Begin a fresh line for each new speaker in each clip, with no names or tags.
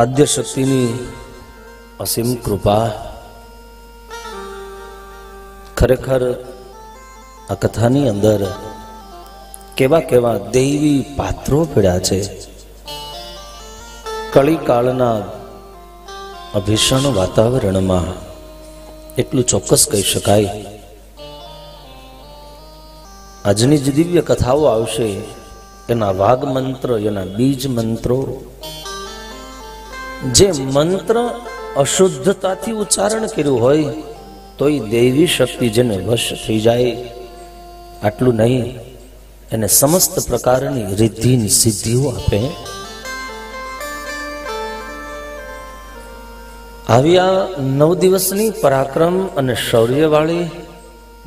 આદ્ય શક્તિની અસીમ કૃપા. ખરેખર આ કથાની અંદર કેવા કેવા દૈવી પાત્રો પડ્યા છે. કળીકાળના અભીષણ વાતાવરણમાં એટલું ચોક્કસ કહી શકાય, આજની જે દિવ્ય કથાઓ આવશે એના વાગ મંત્ર, એના બીજ મંત્રો, જે મંત્ર અશુદ્ધતાથી ઉચ્ચારણ કર્યું હોય તોય દૈવી શક્તિ જેને વશ થઈ જાય. આટલું નહીં, એને સમસ્ત પ્રકારની રિદ્ધિની સિદ્ધિઓ આપે. આવ્યા 9 દિવસની પરાક્રમ અને શૌર્યવાળી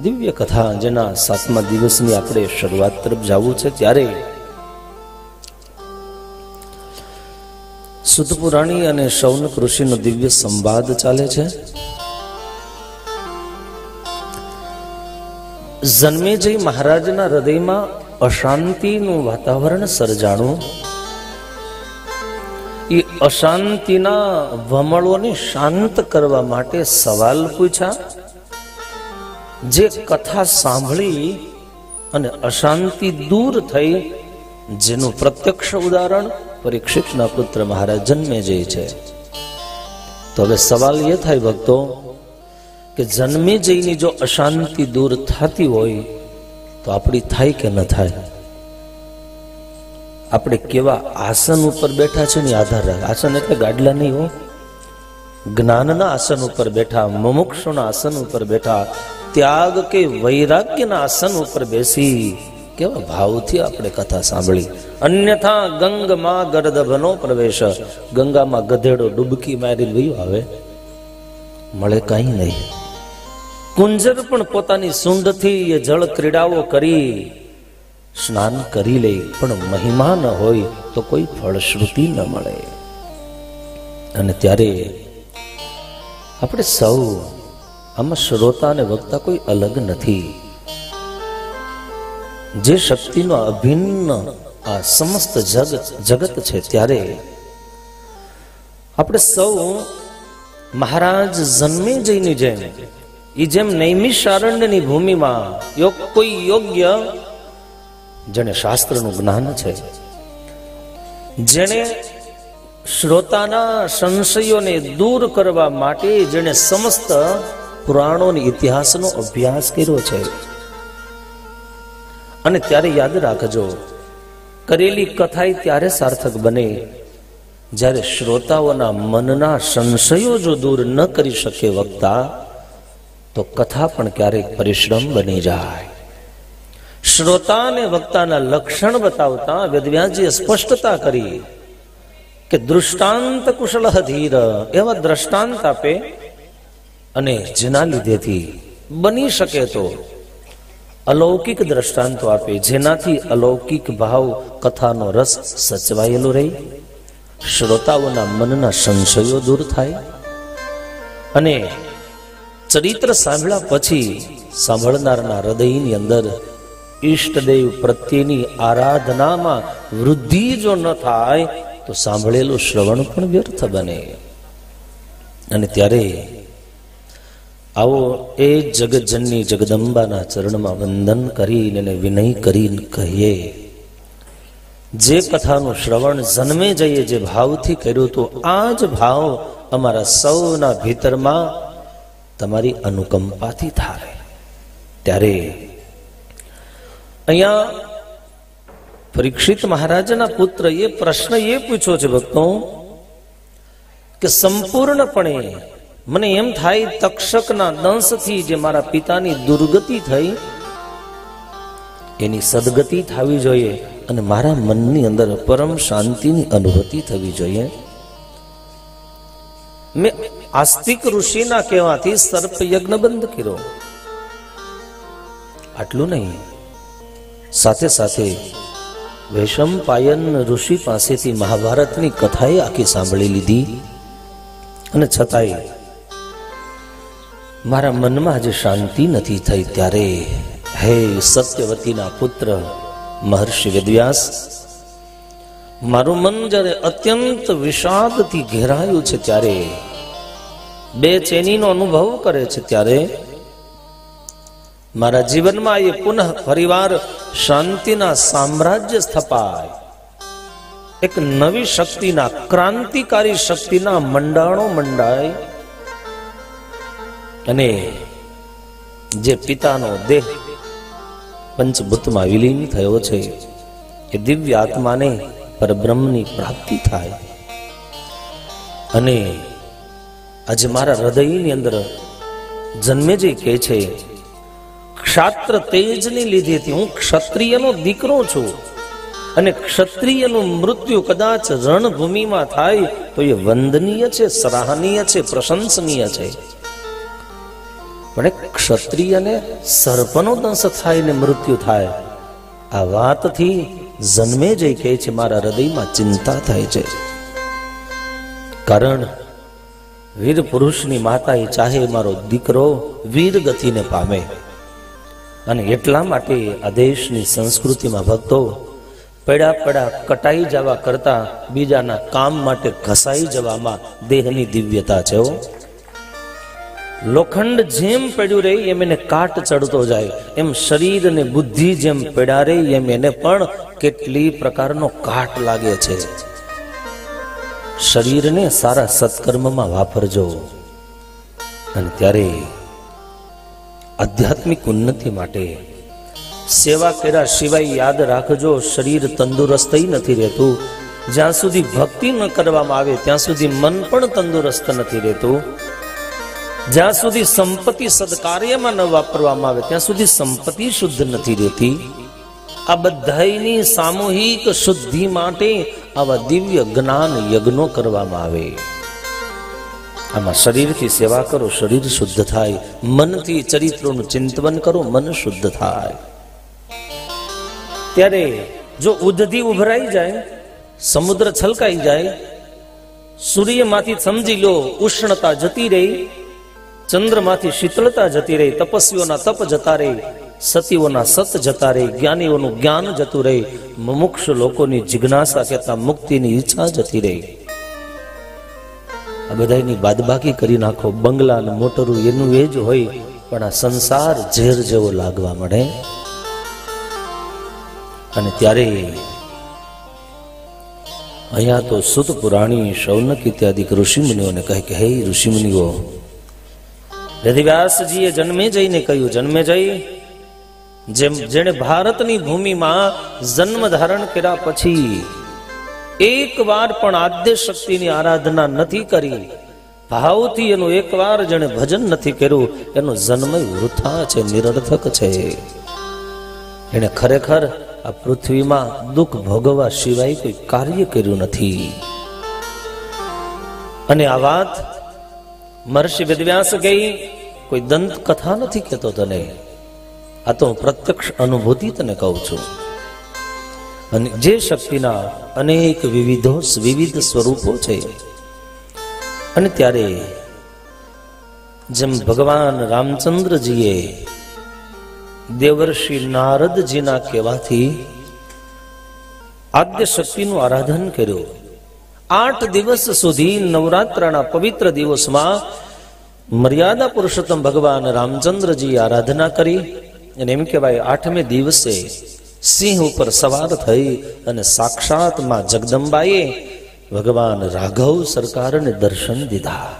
દિવ્ય કથા, જેના 7મા દિવસની આપણે શરૂઆત તરફ જવું છે, ત્યારે સુત પુરાણી અને શૌનક ઋષિનો દિવ્ય સંવાદ ચાલે છે. જન્મેજય મહારાજના હૃદયમાં અશાંતિનું વાતાવરણ સર્જાણું. એ અશાંતિના વમળોને શાંત કરવા માટે સવાલ પૂછ્યા. જે કથા સાંભળી અને અશાંતિ દૂર થઈ, જેનું પ્રત્યક્ષ ઉદાહરણ પરીક્ષિતના પુત્ર મહારાજ જન્મેજય છે. તો હવે સવાલ એ થાય ભક્તો કે જન્મેજયની જો અશાંતિ દૂર થતી હોય તો આપણી થાય કે ન થાય? આપણે કેવા આસન ઉપર બેઠા છે ને આધાર રાખે. આસન એટલે ગાડલા નહીં હો, જ્ઞાનના આસન ઉપર બેઠા, મુમુક્ષુના આસન ઉપર બેઠા, ત્યાગ કે વૈરાગ્યના આસન ઉપર બેસી કેવા ભાવથી આપણે કથા સાંભળી. અન્યથા ગંગમાં ગર્દભનો પ્રવેશ, ગંગામાં ગધેડો ડૂબકી મારી વયું આવે, મળે કઈ નહીં. કુંજર પણ પોતાની સૂંઢથી એ જળ ક્રીડાઓ કરી સ્નાન કરી લે, પણ મહિમા ન હોય તો કોઈ ફળશ્રુતિ ન મળે. અને ત્યારે આપણે સૌ આમાં શ્રોતા અને વક્તા કોઈ અલગ નથી. જે શક્તિનો અભિન્ન આ સમસ્ત જગત છે, ત્યારે આપણે સૌ મહારાજ જન્મેજયની જેમ નૈમિષારણ્યની ભૂમિમાં કોઈ યોગ્ય જેને શાસ્ત્રનું જ્ઞાન છે, જેને શ્રોતાના સંશયોને દૂર કરવા માટે જેને સમસ્ત પુરાણોની ઇતિહાસનો અભ્યાસ કર્યો છે. અને ત્યારે યાદ રાખજો, કરેલી કથા ત્યારે સાર્થક બને જ્યારે શ્રોતાઓના મનના સંશયો જો દૂર ન કરી શકે વક્તા, તો કથા પણ ક્યારેક પરિશ્રમ બની જાય. શ્રોતા અને વક્તાના લક્ષણ બતાવતા વેદવ્યાસજીએ સ્પષ્ટતા કરી કે દૃષ્ટાંત કુશલ ધીર, એવા દ્રષ્ટાંત આપે અને જેના લીધેથી બની શકે તો અલૌકિક દ્રષ્ટાંતો આપે, જેનાથી અલૌકિક ભાવ કથાનો રસ સચવાયેલો રહે, શ્રોતાઓના મનના સંશયો દૂર થાય. અને ચરિત્ર સાંભળ્યા પછી સાંભળનારના હૃદયની અંદર ઈષ્ટદેવ પ્રત્યેની આરાધનામાં વૃદ્ધિ જો ન થાય તો સાંભળેલું શ્રવણ પણ વ્યર્થ બને. અને ત્યારે આવો એ જગતજનની જગદંબાના ચરણમાં વંદન કરીને અને વિનય કરીને કહીએ, જે કથાનું શ્રવણ જન્મેજયે જે ભાવથી કર્યું હતું, આ જ ભાવ અમારા સૌના ભીતરમાં તમારી અનુકંપાથી થાય. ત્યારે અહીંયા પરીક્ષિત મહારાજના પુત્ર એ પ્રશ્ન એ પૂછ્યો છે ભક્તો કે સંપૂર્ણપણે મને એમ થાય તક્ષકના દંશથી જે મારા પિતાની દુર્ગતિ થઈ એની સદગતિ થવી જોઈએ અને મારા મનની અંદર પરમ શાંતિની અનુભૂતિ થવી જોઈએ. મેં આસ્તિક ઋષિના કહેવાથી સર્પ યજ્ઞ બંધ કર્યો. આટલું નહીં, સાથે સાથે વૈશંપાયન ઋષિ પાસેથી મહાભારતની કથાએ આખી સાંભળી લીધી. અને છતાંય મારા મનમાં આજે શાંતિ નથી થઈ. ત્યારે હે સત્યવતીના પુત્ર મહર્ષિ વેદવ્યાસ, મારું મન જ્યારે અત્યંત વિષાદથી ઘેરાયું છે ત્યારે, બેચેનીનો અનુભવ કરે છે ત્યારે મારા જીવનમાં એ પુનઃ ફરીવાર શાંતિના સામ્રાજ્ય સ્થપાય, એક નવી શક્તિના, ક્રાંતિકારી શક્તિના મંડાણો મંડાય અને જે પિતાનો દેહ પંચભૂતમાં વિલીન થયો છે એ દિવ્ય આત્માને પરબ્રહ્મની પ્રાપ્તિ થાય. અને આજે મારા હૃદયની અંદર જન્મેજય કહે છે, ક્ષાત્ર તેજની લીધેથી હું ક્ષત્રિયનો દીકરો છું અને ક્ષત્રિયનું મૃત્યુ કદાચ રણભૂમિમાં થાય તો એ વંદનીય છે, સરાહનીય છે, પ્રશંસનીય છે. પણ એક ક્ષત્રિયને સર્પનો દંશ થાય ને મૃત્યુ થાય, આ વાતથી જન્મેજય કહે છે મારા હૃદયમાં ચિંતા થાય છે. કારણ વીર પુરુષની માતા એ ચાહે મારો દીકરો વીર ગતિને પામે, અને એટલા માટે આ દેશની સંસ્કૃતિમાં ભક્તો પડ્યા પડ્યા કટાઈ જવા કરતા બીજાના કામ માટે ઘસાઈ જવામાં દેહની દિવ્યતા છે. લોખંડ જેમ પડ્યું રહે એમ એને કાટ ચડતો જાય, એમ શરીર અને બુદ્ધિ જેમ પડ્યા રહે એમ એને પણ કેટલી પ્રકારનો કાટ લાગે છે. શરીરને સારા સત્કર્મમાં વાપરજો, અને ત્યારે આધ્યાત્મિક ઉન્નતિ માટે સેવા કર્યા સિવાય યાદ રાખજો, શરીર તંદુરસ્ત નથી રહેતું. જ્યાં સુધી ભક્તિ ન કરવામાં આવે ત્યાં સુધી મન પણ તંદુરસ્ત નથી રહેતું. જ્યાં સુધી સંપત્તિ સદકાર્યમાં ન વાપરવામાં આવે ત્યાં સુધી સંપત્તિ શુદ્ધ નથી રહેતી. આ બધાની સામૂહિક શુદ્ધિ માટે આવા દિવ્ય જ્ઞાન યજ્ઞો કરવામાં આવે. આમાં શરીરથી સેવા કરો, શરીર શુદ્ધ થાય. મનથી ચરિત્રોનું ચિંતન કરો, મન શુદ્ધ થાય. ત્યારે જો ઉદ્ધતિ ઉભરાઈ જાય, સમુદ્ર છલકાઈ જાય, સૂર્યમાંથી સમજી લો ઉષ્ણતા જતી રહી, ચંદ્રમાંથી શીતળતા જતી રહી, તપસ્વીઓના તપ જતા રહી, સતીઓના સત જતા રહી, જ્ઞાનીઓનું જ્ઞાન જતું રહી, મુમુક્ષ લોકોની જિજ્ઞાસા કહેતા મુક્તિની ઈચ્છા જતી રહી. આ બધાની બાદબાકી કરી નાખો. બંગલા અને મોટરું એનું એ જ હોય, પણ આ સંસાર ઝેર જેવો લાગવા મળે. અને ત્યારે અહીંયા તો સુત પુરાણી, શૌનક ઇત્યાદિ ઋષિમુનિઓને કહે કે હે ઋષિમુનિઓ, વેદવ્યાસજીએ જન્મેજયને કહ્યું, જન્મેજય જેણે ભારતની ભૂમિમાં જન્મ ધારણ કર્યા પછી એક વાર પણ આદ્ય શક્તિની આરાધના નથી કરી, ભાવથી એનું એક વાર જેણે ભજન નથી કર્યું, એનો જન્મ વૃથા છે, નિરર્થક છે. એને ખરેખર આ પૃથ્વીમાં દુઃખ ભોગવવા સિવાય કોઈ કાર્ય કર્યું નથી. અને આ વાત મહર્ષિ વેદવ્યાસ ગઈ, કોઈ દંત કથા નથી કહેતો તને, આ તો પ્રત્યક્ષ અનુભૂતિ તને કહું છું. અને જે શક્તિના અનેક વિવિધ સ્વરૂપો છે. અને ત્યારે જેમ ભગવાન રામચંદ્રજીએ દેવર્ષિ નારદજીના કહેવાથી આદ્ય શક્તિનું આરાધન કર્યું, 8 દિવસ સુધી નવરાત્રના પવિત્ર દિવસમાં મર્યાદા પુરુષોત્તમ ભગવાન રામચંદ્રજી આરાધના કરી. અને એમ કહેવાય 8મે દિવસે સિંહ ઉપર સવાર થઈ અને સાક્ષાત માં જગદંબાએ ભગવાન રાઘવ સરકારને દર્શન દીધા.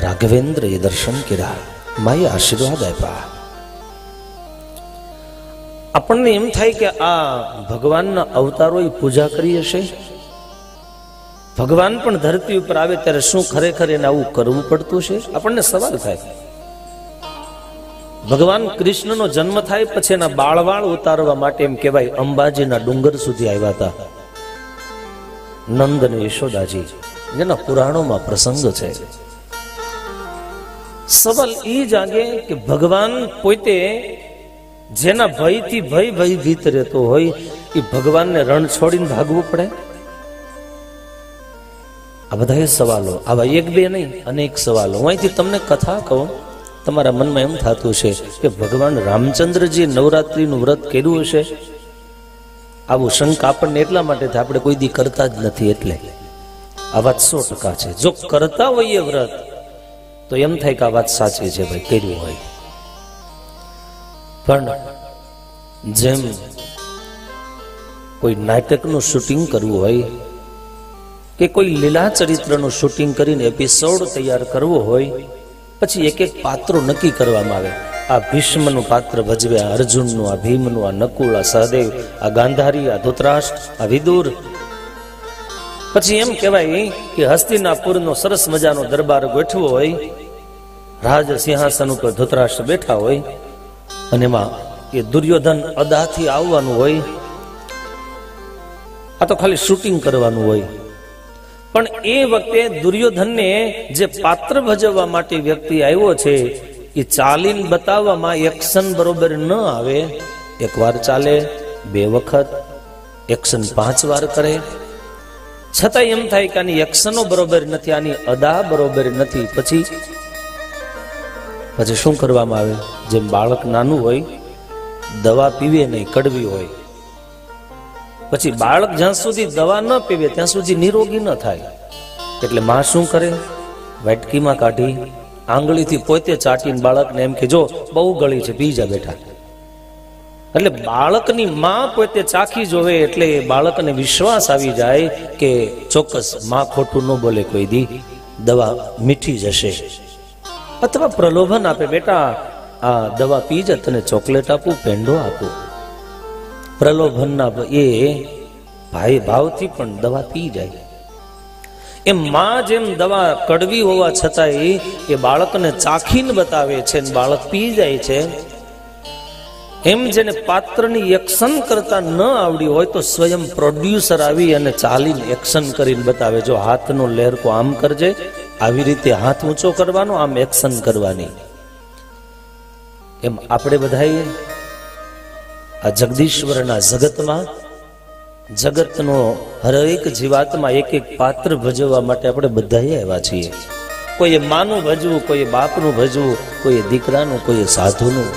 રાઘવેન્દ્ર એ દર્શન કર્યા, માએ આશીર્વાદ આપ્યા. આપણને એમ થાય કે આ ભગવાનના અવતારોએ પૂજા કરી હશે. ભગવાન પણ ધરતી ઉપર આવે ત્યારે શું ખરેખર એને આવું કરવું પડતું છે? આપણને સવાલ થાય. ભગવાન કૃષ્ણનો જન્મ થાય પછી એના બાળવાળ ઉતારવા માટે એમ કહેવાય અંબાજીના ડુંગર સુધી આવ્યા હતા નંદ અને યશોદાજી, જેના પુરાણોમાં પ્રસંગ છે. સવાલ એ જાગે કે ભગવાન પોતે જેના ભયથી ભયભીત રહેતો હોય એ ભગવાનને રણ છોડીને ભાગવું પડે? આ બધા સવાલો, આવા એક બે નહીં, અનેક સવાલો. હું અહીંથી તમને કથા કહું, તમારા મનમાં એમ થતું છે કે ભગવાન રામચંદ્રજી નવરાત્રીનું વ્રત કર્યું હશે, આવું શંકા આપણને એટલા માટે થાય, આપણે કોઈ દી કરતા જ નથી એટલે. આ વાત 100% છે. જો કરતા હોઈએ વ્રત તો એમ થાય કે આ વાત સાચી છે, ભાઈ કર્યું હોય. પણ જેમ કોઈ નાટકનું શૂટિંગ કરવું હોય કે કોઈ લીલા ચરિત્રનું શૂટિંગ કરીને એપિસોડ તૈયાર કરવો હોય, પછી એક એક પાત્રો નક્કી કરવામાં આવે. આ ભીષ્મનું પાત્ર ભજવે આ અર્જુનનું, આ ભીમનું, આ નકુળ, આ સહદેવ, આ ગાંધારી, આ ધૃતરાષ્ટ્ર, આ વિદુર. પછી એમ કહેવાય કે હસ્તિનાપુરનો સરસ મજાનો દરબાર ગોઠવો હોય, રાજ સિંહાસન ઉપર ધૃતરાષ્ટ્ર બેઠા હોય, અને એમાં એ દુર્યોધન અદાથી આવવાનું હોય. આ તો ખાલી શૂટિંગ કરવાનું હોય. પણ એ વખતે દુર્યોધનને જે પાત્ર ભજવવા માટે વ્યક્તિ આવ્યો છે એ ચાલીને બતાવવામાં એક્શન બરોબર ન આવે. એક વાર ચાલે, 2 વખત, એક્શન 5 વાર કરે, છતાં એમ થાય કે આની એક્શનો બરોબર નથી, આની અદા બરોબર નથી. પછી શું કરવામાં આવે? જેમ બાળક નાનું હોય, દવા પીવે નહીં, કડવી હોય, પછી બાળક જ્યાં સુધી દવા ન પીવે ત્યાં સુધી નિરોગી ન થાય. એટલે માં શું કરે? વાટકીમાં કાઢી આંગળીથી પોતે ચાટીને બાળકને એમ કે જો બહુ ગળી છે, પી જા બેટા. એટલે બાળકની માં પોતે ચાખી જોવે એટલે બાળકને વિશ્વાસ આવી જાય કે ચોક્કસ માં ખોટું ન બોલે, કોઈ દી દવા મીઠી જશે. અથવા પ્રલોભન આપે, બેટા આ દવા પી જા, તને ચોકલેટ આપું, પેંડો આપું. પ્રલોભનના એ ભાઈ ભાવથી પણ દવા પી જાય. એમ માં જેમ દવા કડવી હોવા છતાંય એ બાળકને ચાખીને બતાવે છે ને બાળક પી જાય છે, એમ જેને પાત્રની એક્શન કરતા ન આવડી હોય તો સ્વયં પ્રોડ્યુસર આવી અને ચાલીને એક્શન કરીને બતાવે. જો હાથનો લહેરકો આમ કરજે, આવી રીતે હાથ ઊંચો કરવાનો, આમ એક્શન કરવાની. એમ આપણે બધાએ આ જગદીશ્વરના જગતમાં, જગતનો હરેક જીવાતમાં એક એક પાત્ર ભજવવા માટે આપણે બધાએ આવ્યા છીએ. કોઈએ માનું ભજવું, કોઈએ બાપનું ભજવું, કોઈએ દીકરાનું, કોઈએ સાધુનું,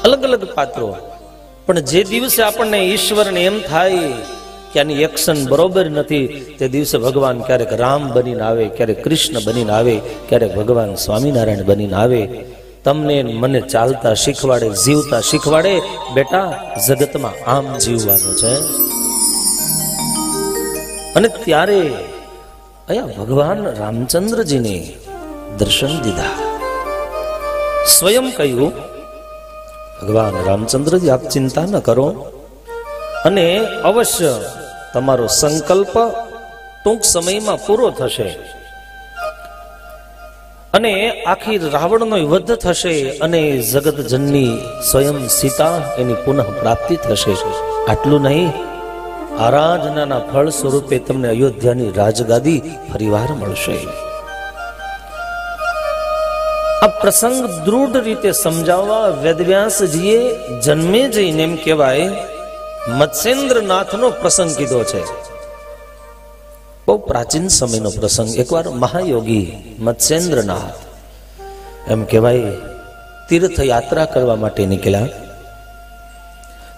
અલગ અલગ પાત્રો. પણ જે દિવસે આપણને ઈશ્વરને એમ થાય કે આની એક્શન બરોબર નથી, તે દિવસે ભગવાન ક્યારેક રામ બનીને આવે, ક્યારેક કૃષ્ણ બનીને આવે, ક્યારેક ભગવાન સ્વામિનારાયણ બનીને આવે. તમને મને ચાલતા શીખવાડે, જીવતા શીખવાડે, બેટા જગતમાં આમ જીવવાનું છે. અને ત્યારે અહીંયા ભગવાન રામચંદ્રજીને દર્શન દીધા. સ્વયં કહ્યું, ભગવાન રામચંદ્રજી આપ ચિંતા ન કરો, અને અવશ્ય તમારો સંકલ્પ ટૂંક સમયમાં પૂરો થશે, અને આખી રાવણનો વધ થશે, અને જગત જનની સ્વયં સીતા એની પુનઃ પ્રાપ્તિ થશે. આટલું નહીં, આરાધનાના ફળ સ્વરૂપે તમને અયોધ્યાની રાજગાદી ફરીવાર મળશે. આ પ્રસંગ દૃઢ રીતે સમજાવવા વેદવ્યાસજીએ જન્મે જઈને એમ કહેવાય મત્સ્યેન્દ્રનાથનો પ્રસંગ કીધો છે. બહુ પ્રાચીન સમયનો પ્રસંગ. એકવાર મહાયોગી મત્સ્યેન્દ્રનાથ એમ કહેવાય તીર્થયાત્રા કરવા માટે નીકળ્યા.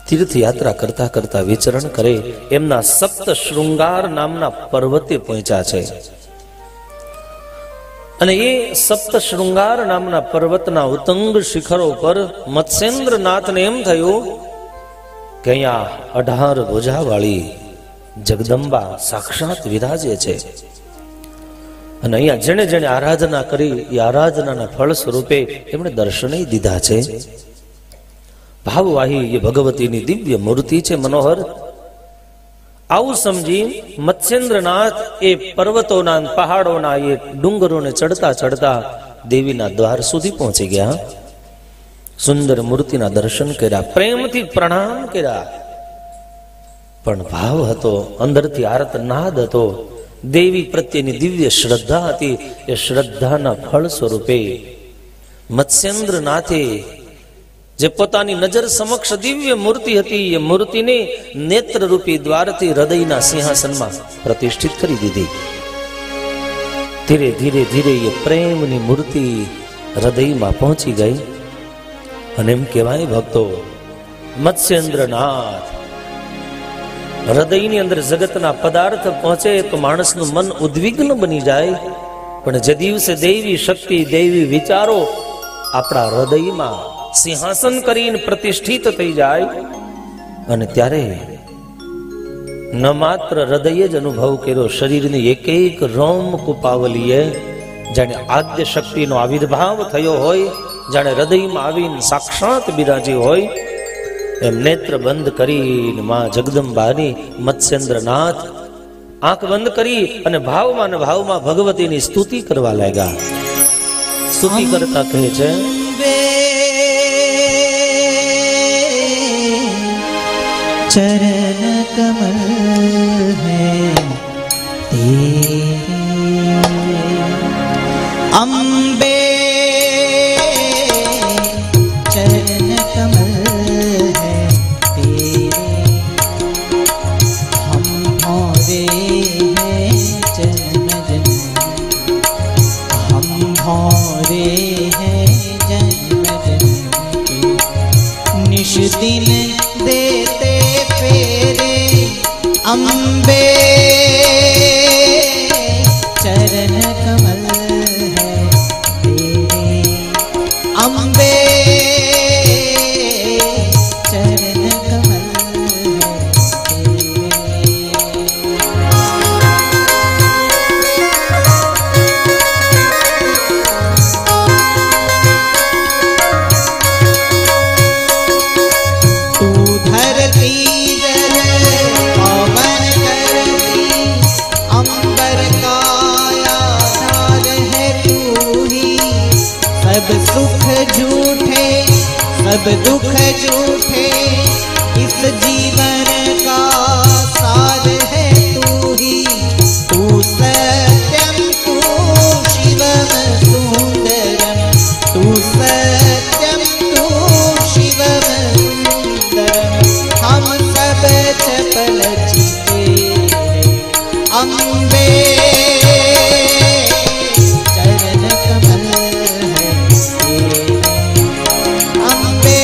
તીર્થયાત્રા કરતા કરતા વિચરણ કરે, એમના સપ્ત શૃંગાર નામના પર્વતે પહોંચ્યા છે. અને એ સપ્ત શૃંગાર નામના પર્વતના ઉત્તંગ શિખરો પર મત્સ્યેન્દ્રનાથને એમ થયું કે અહીંયા 18 ભુજાવાળી જગદંબા સાક્ષાત વિરાજે છે. અને અહીંયા જેણે જેણે આરાધના કરી એ આરાધનાના ફળ સ્વરૂપે એમણે દર્શને દીધા છે. ભાવવાહી એ ભગવતીની દિવ્ય મૂર્તિ છે, મનોહર. આવું સમજી મત્સ્યેન્દ્રનાથ એ પર્વતોના, પહાડોના, એ ડુંગરોને ચડતા ચડતા દેવીના દ્વાર સુધી પહોંચી ગયા. સુંદર મૂર્તિના દર્શન કર્યા, પ્રેમથી પ્રણામ કર્યા. પણ ભાવ હતો, અંદરથી આર્તનાદ હતો, દેવી પ્રત્યેની દિવ્ય શ્રદ્ધા હતી. એ શ્રદ્ધાના ફળ સ્વરૂપે મત્સ્યેન્દ્રનાથે જે પોતાની નજર સમક્ષ દિવ્ય મૂર્તિ હતી, એ મૂર્તિને નેત્રરૂપી દ્વારથી હૃદયના સિંહાસનમાં પ્રતિષ્ઠિત કરી દીધી. ધીરે ધીરે ધીરે એ પ્રેમની મૂર્તિ હૃદયમાં પહોંચી ગઈ. અને એમ કહેવાય ભક્તો, મત્સ્યેન્દ્રનાથ હૃદયની અંદર જગતના પદાર્થ પહોંચે તો માણસનું મન ઉદ્વિગ્ન બની જાય, પણ જે દિવસે દૈવી શક્તિ, દૈવી વિચારો આપણા હૃદયમાં સિંહાસન કરીને પ્રતિષ્ઠિત થઈ જાય, અને ત્યારે ન માત્ર હૃદયે જ અનુભવ કર્યો, શરીરની એક એક રોમ કુપાવલીએ જાણે આદ્ય શક્તિનો આવિર્ભાવ થયો હોય, જાણે હૃદયમાં આવીને સાક્ષાત બિરાજી હોય, એમ નેત્ર બંધ કરીને માં જગદંબાની મત્સ્યેન્દ્રનાથ આંખ બંધ કરી અને ભાવમાં ભગવતીની સ્તુતિ કરવા લાગ્યા. સ્તુતિ કરતા કહે છે,
चरण कमल है तेरे अम्बे, चरण कमल है तेरे हम भौरे हैं जन्म जन्म, हम भौरे हैं जन्म जन्म के निश दिन देते फेरे अम्बे, चरण कमल है तेरे अम्बे, चरण कमल है तू धरती सुख झूठे सब दुख झूठे, इस जीवन का सार है तू ही, तू सत्यम तू शिवम सुंदरम, तू सत्यम तू शिवम सुंदरम, हम सब चपल चिते अम्बे, चरण कमल है तेरे अम्बे,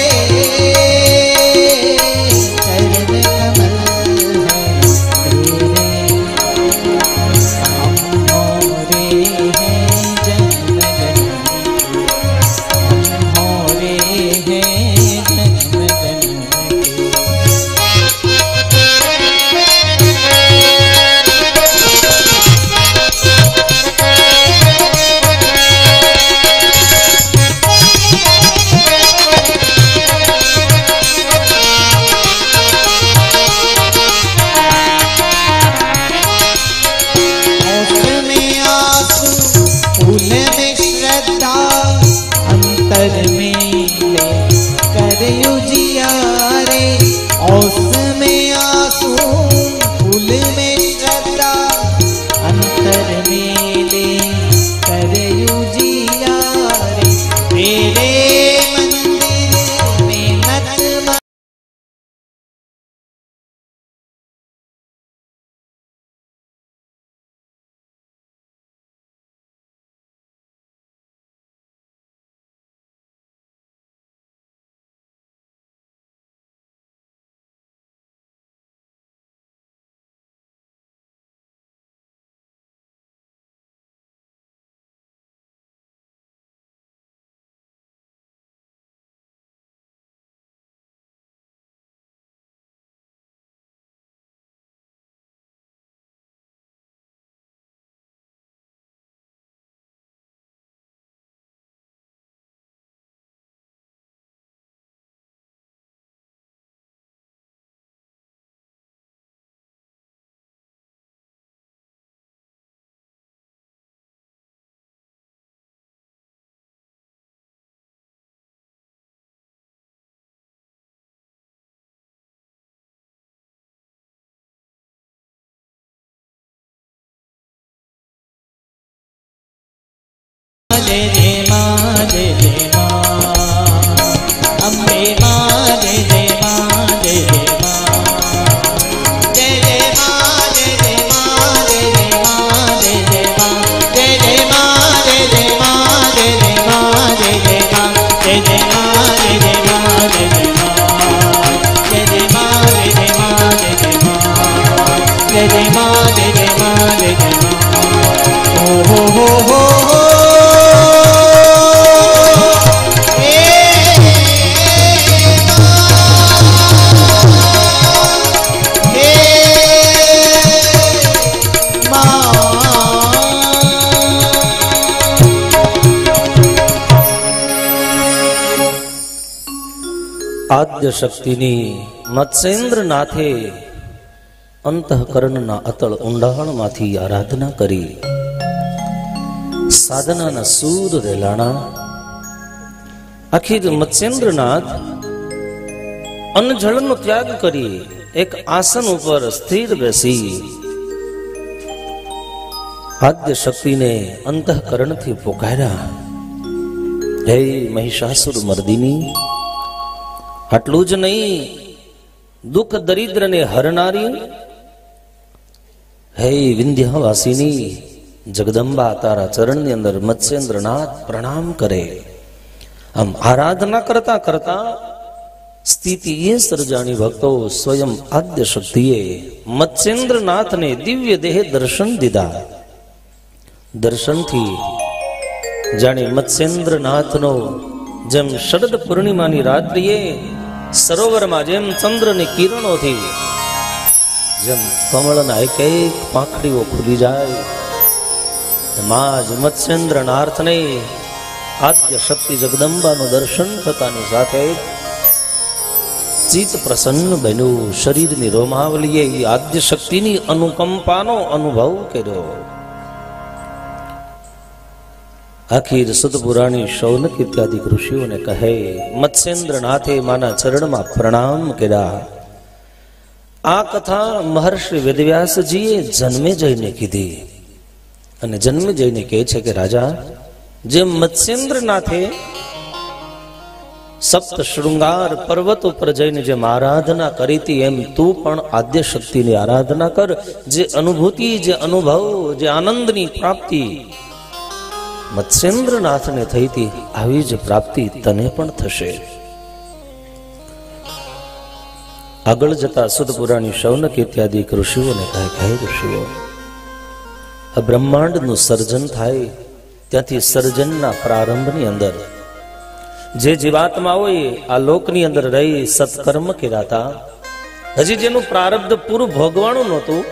जय माँ जय जय माँ जय जय माँ। ओ हो
આદ્ય શક્તિની મત્સ્યેન્દ્ર નાથે અંતઃકરણના અતળ ઊંડાણમાંથી આરાધના કરી સાધનાના સૂર રેલાણા. આખી મત્સ્યેન્દ્રનાથ અન્નજળનો ત્યાગ કરી એક આસન ઉપર સ્થિર બેસી આદ્ય શક્તિને અંતઃકરણથી પોકાર્યા, હે મહિષાસુર મર્દિની, આટલું જ નહીં, દુઃખ દરિદ્રને હરનારી, હે વિંધ્યાવાસીની જગદંબા, તારા ચરણની અંદર મત્સ્યેન્દ્રનાથ પ્રણામ કરે. આમ આરાધના કરતા કરતા સ્થિતિ એ સર્જાણી ભક્તો સ્વયં આદ્ય શક્તિએ મત્સ્યેન્દ્રનાથને દિવ્ય દેહ દર્શન દીધા. દર્શનથી જાણે મત્સ્યેન્દ્રનાથનો જેમ શરદ પૂર્ણિમાની રાત્રિએ સરોવરમાં જેમ ચંદ્રની કિરણોથી જેમ કમળના એક એક પાંખડીઓ ખુલી જાય, એમાં જ મત્સ્યેન્દ્રનાથને આદ્ય શક્તિ જગદંબાનું દર્શન થતાની સાથે ચિત્ત પ્રસન્ન બન્યું. શરીરની રોમાવલીએ આદ્ય શક્તિની અનુકંપાનો અનુભવ કર્યો. આખીર સુતપુરાણી શૌનક ઇત્યાદિ ઋષિઓને કહે, મત્સ્યેન્દ્રનાથે માના ચરણમાં પ્રણામ કર્યા. આ કથા મહર્ષિ વેદવ્યાસજીએ જન્મે જઈને કીધી અને જન્મે જઈને કહે છે કે રાજા, જેમ મત્સ્યેન્દ્રનાથે સપ્ત શૃંગાર પર્વત ઉપર જઈને જેમ આરાધના કરી હતી, એમ તું પણ આદ્ય શક્તિની આરાધના કર. જે અનુભૂતિ, જે અનુભવ, જે આનંદની પ્રાપ્તિ મત્સ્યેન્દ્રનાથને થઈ હતી, આવી જ પ્રાપ્તિ તને પણ થશે. આગળ જતા સુત પુરાણી શૌનક ઇત્યાદિ ઋષિઓને કહે, ઋષિઓ, આ બ્રહ્માંડનું સર્જન થાય ત્યાંથી સર્જનના પ્રારંભની અંદર જે જીવાત્માઓએ આ લોકની અંદર રહી સત્કર્મ કર્યા હતા, હજી જેનું પ્રારબ્ધ પૂરું ભોગવાનું નહોતું,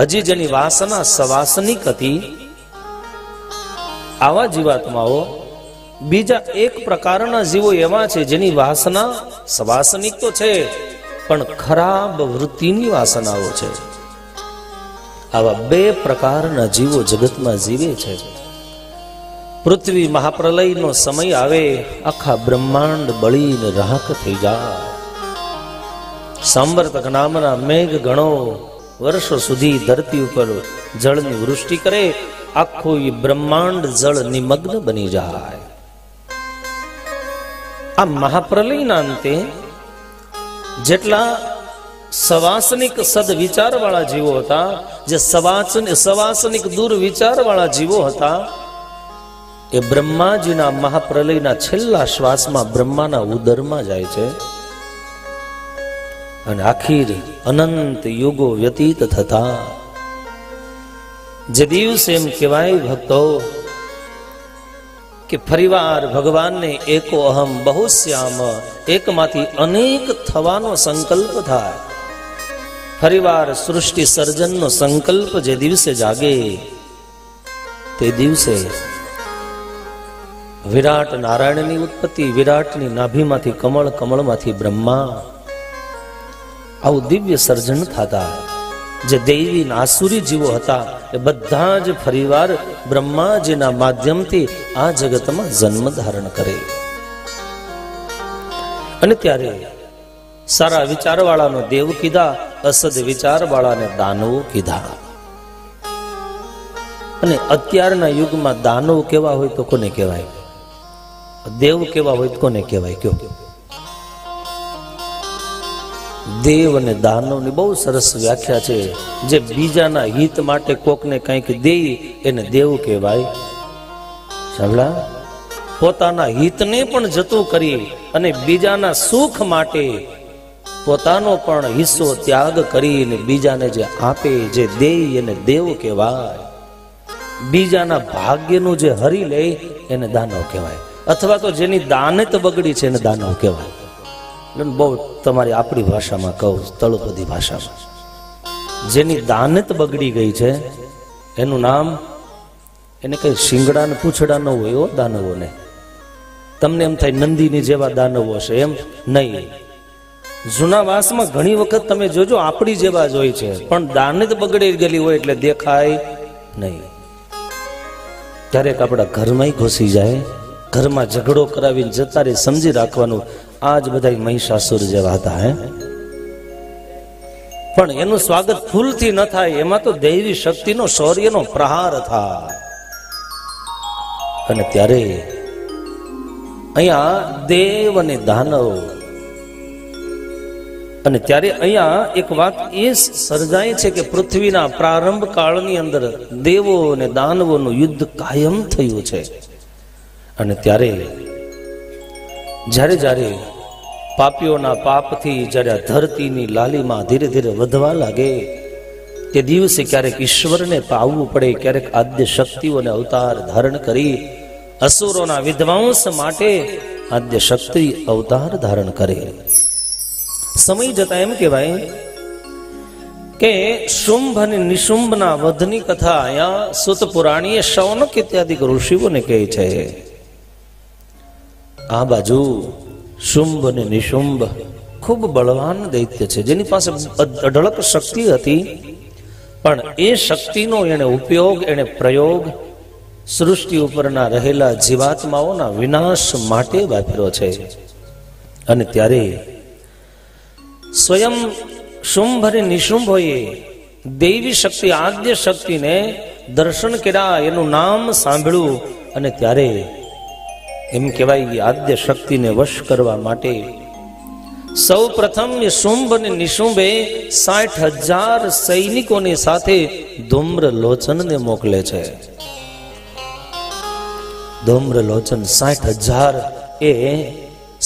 હજી જેની વાસના સવાસનિક હતી, આવા જીવાત્માઓ બીજા એક પ્રકારના જીવો એવા છે જેની વાસના સવાસનિક તો છે પણ ખરાબ વૃત્તિની વાસનાઓ છે. આવા બે પ્રકારના જીવો જગતમાં જીવે છે. પૃથ્વી મહાપ્રલયનો સમય આવે, આખા બ્રહ્માંડ બળીને રાખ થઈ જાય, સાંવર્તક નામના મેઘ ગણો વર્ષો સુધી ધરતી ઉપર જળની વૃષ્ટિ કરે, આખું એ બ્રહ્માંડ જળ નિમગ્ન બની જાય. આ મહાપ્રલયના અંતે જેટલા સવાસનિક સદ વિચાર વાળા જીવો હતા, જે સવાસનિક દૂર વિચાર વાળા જીવો હતા, એ બ્રહ્માજીના મહાપ્રલયના છેલ્લા શ્વાસમાં બ્રહ્માના ઉદરમાં જાય છે અને આખીર અનંત યુગો વ્યતીત થતા જે દિવસે એમ કહેવાય ભક્તો કે ફરીવાર ભગવાનને એકો અહમ બહુશ્યામ, એકમાંથી અનેક થવાનો સંકલ્પ થાય. ફરીવાર સૃષ્ટિ સર્જનનો સંકલ્પ જે દિવસે જાગે, તે દિવસે વિરાટ નારાયણની ઉત્પત્તિ, વિરાટની નાભીમાંથી કમળ, કમળમાંથી બ્રહ્મા, આવું દિવ્ય સર્જન થતા જે દૈવી આસુરી જીવો હતા એ બધા જ ફરીવાર બ્રહ્માજીના માધ્યમથી આ જગતમાં જન્મ ધારણ કરે. અને ત્યારે સારા વિચારવાળાનો દેવ કીધા, અસદ વિચારવાળાને દાનવો કીધા. અને અત્યારના યુગમાં દાનવ કેવા હોય તો કોને કહેવાય? દેવ કેવા હોય તો કોને કહેવાય? કયો દેવ અને દાનવની બહુ સરસ વ્યાખ્યા છે. જે બીજાના હિત માટે કોકને કંઈક દે એને દેવ કહેવાય. સાંભળા, પોતાના હિતને પણ જતું કરી અને બીજાના સુખ માટે પોતાનો પણ હિસ્સો ત્યાગ કરીને બીજાને જે આપે, જે દે એને દેવ કહેવાય. બીજાના ભાગ્યનું જે હરી લે એને દાનવ કહેવાય. અથવા તો જેની દાનત બગડી છે એને દાનવ કહેવાય. બહુ તમારી આપણી ભાષામાં કહું, તળપદી ભાષામાં, જેની દાનત બગડી ગઈ છે એનું નામ, એને કઈ શિંગડા ને પૂછડા ન હોય એવો દાનવોને. તમને એમ થાય નંદીની જેવા દાનવો છે, એમ નહીં. જૂના વાસમાં ઘણી વખત તમે જોજો આપણી જેવા જ હોય છે, પણ દાનત બગડી ગયેલી હોય એટલે દેખાય નહીં. ક્યારેક આપણા ઘરમાં ઘૂસી જાય, ઘરમાં ઝઘડો કરાવીને જતા રહે, સમજી રાખવાનું આજ બધા મહિષાસુર જેવા હતા. પણ એનું સ્વાગત ફૂલથી ન થાય, એમાં તો દૈવી શક્તિનો, શૌર્યનો પ્રહાર થાય. અને ત્યારે અહીંયા દેવ અને દાનવ, અને ત્યારે અહીંયા એક વાત એ સર્જાય છે કે પૃથ્વીના પ્રારંભ કાળની અંદર દેવો અને દાનવોનું યુદ્ધ કાયમ થયું છે. અને ત્યારે જ્યારે જ્યારે પાપીઓના પાપથી જ્યારે આ ધરતીની લાલીમાં ધીરે ધીરે વધવા લાગે, તે દિવસે ક્યારેક ઈશ્વરને પાવવું પડે, ક્યારેક આદ્ય શક્તિઓને અવતાર ધારણ કરી અસુરોના વિધ્વંસ માટે આદ્ય શક્તિ અવતાર ધારણ કરે. સમય જતા એમ કહેવાય કે શુંભ અને નિશુંભના વધની કથા અહીંયા સુત પુરાણીએ શૌનક ઇત્યાદિ ઋષિઓને કહે છે. આ બાજુ શુંભ અને નિશુંભ ખૂબ બળવાન દૈત્ય છે, જેની પાસે અઢળક શક્તિ હતી, પણ એ શક્તિનો એને ઉપયોગ, એને પ્રયોગ સૃષ્ટિ ઉપરના રહેલા જીવાત્માઓના વિનાશ માટે વાપર્યો છે. અને ત્યારે સ્વયં શુંભ અને નિશુંભોએ દૈવી શક્તિ, આદ્ય શક્તિને દર્શન કર્યા, એનું નામ સાંભળ્યું. અને ત્યારે એમ કહેવાય આદ્ય શક્તિને વશ કરવા માટે સૌ પ્રથમ એ શુંભ અને નિશુંભે 60,000 સૈનિકોની સાથે ધૂમ્રલોચનને મોકલે છે. ધૂમ્રલોચન 60,000 એ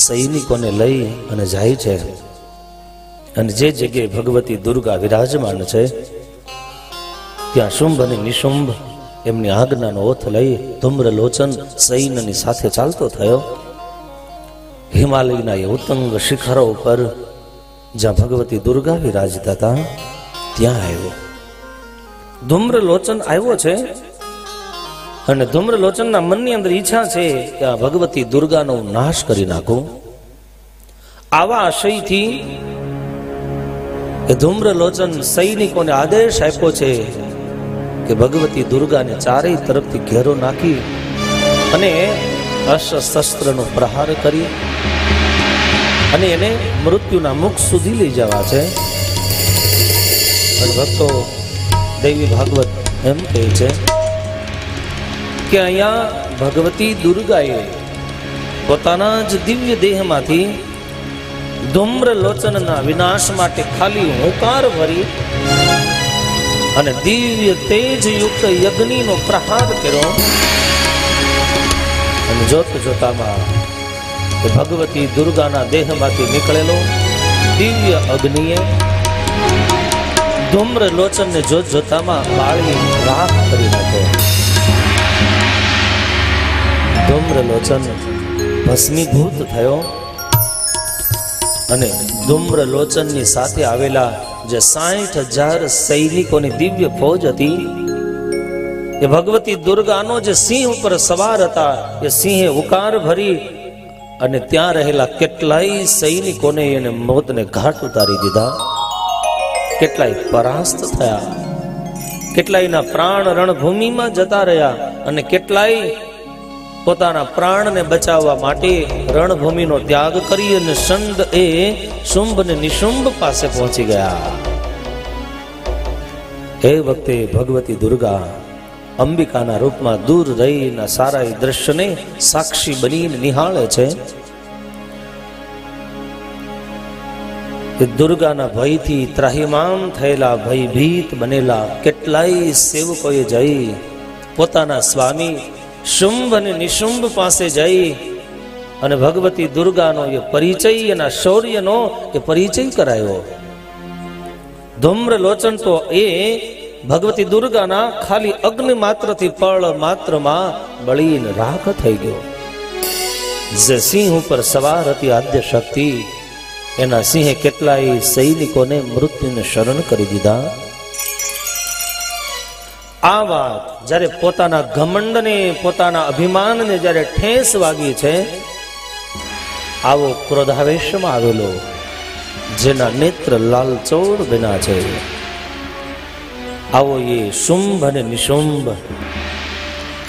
સૈનિકોને લઈ અને જાય છે. અને જે જગ્યાએ ભગવતી દુર્ગા વિરાજમાન છે ત્યાં શુંભ અને નિશુંભ એમની આજ્ઞાનો ઓથ લઈ ધૂમ્રલોચન સૈન્યની સાથે ચાલતો થયો. હિમાલયના એ ઉત્તંગ શિખરો ઉપર જ્યાં ભગવતી દુર્ગા વિરાજતા હતા ત્યાં આવ્યો. ધૂમ્રલોચન આવ્યો છે અને ધૂમ્રલોચનના મનની અંદર ઈચ્છા છે કે આ ભગવતી દુર્ગાનો નાશ કરી નાખું. આવા આશયથી એ ધૂમ્રલોચન સૈનિકોને આદેશ આપ્યો છે કે ભગવતી દુર્ગાને ચારેય તરફથી ઘેરો નાખી અને અસ્ત્ર-શસ્ત્રનો પ્રહાર કરી અને એને મૃત્યુના મુખ સુધી લઈ જવા છે. ભક્તો, દેવી ભાગવત એમ કહે છે કે અહીંયા ભગવતી દુર્ગાએ પોતાના જ દિવ્ય દેહમાંથી ધૂમ્રલોચનના વિનાશ માટે ખાલી હુંકાર ભરી અને દિવ્ય તેજયુક્ત યજ્ઞનો પ્રહાર કર્યો. અને જોત જોતામાં ભગવતી દુર્ગાના દેહમાંથી નીકળેલો દિવ્ય અગ્નિએ ધૂમ્રલોચનને જોત જોતામાં બાળી રાખ કરી નાખ્યો. ધૂમ્રલોચન ભસ્મીભૂત થયો અને ધૂમ્રલોચનની સાથે આવેલા જે 60,000 સૈનિકોની દિવ્ય ફૌજ હતી એ ભગવતી દુર્ગાનો જે સિંહ ઉપર સવાર હતા એ સિંહે ઉકાર ભરી અને ત્યાં રહેલા કેટલાય સૈનિકોને એને મોતને ઘાટ ઉતારી દીધા. કેટલાય પરાસ્ત થયા, કેટલાયના પ્રાણ રણભૂમિમાં જતા રહ્યા અને કેટલાય પોતાના પ્રાણને બચાવવા માટે રણભૂમિનો ત્યાગ કરી અને સંડ એ શુંભ અને નિશુંભ પાસે પહોંચી ગયા. એ વખતે ભગવતી દુર્ગા અંબિકાના રૂપમાં દૂર રહીને સારા એ દ્રશ્યને સાક્ષી બનીને નિહાળે છે. દુર્ગાના ભયથી ત્રાહિમામ થયેલા, ભયભીત બનેલા કેટલાય સેવકોએ જઈ પોતાના સ્વામી શુંભ અને નિશુંભ પાસે જઈ અને ભગવતી દુર્ગાનો એ પરિચય, એના શૌર્યનો એ પરિચય કરાયો. ધૂમ્ર લોચન તો એ ભગવતી દુર્ગાના ખાલી અગ્નિ માત્રથી પળ માત્રમાં બળીને રાખ થઈ ગયો. જે સિંહ ઉપર સવાર હતી આદ્ય શક્તિ, એના સિંહે કેટલાય સૈનિકોને મૃત્યુને શરણ કરી દીધા. આ વાત જ્યારે પોતાના ઘમંડને, પોતાના અભિમાનને જ્યારે ઠેસ વાગી છે, આવો ક્રોધાવેશમાં આવેલો, જેના નેત્ર લાલચોળ બન્યા છે, આવો એ શુંભ અને નિશુંભ,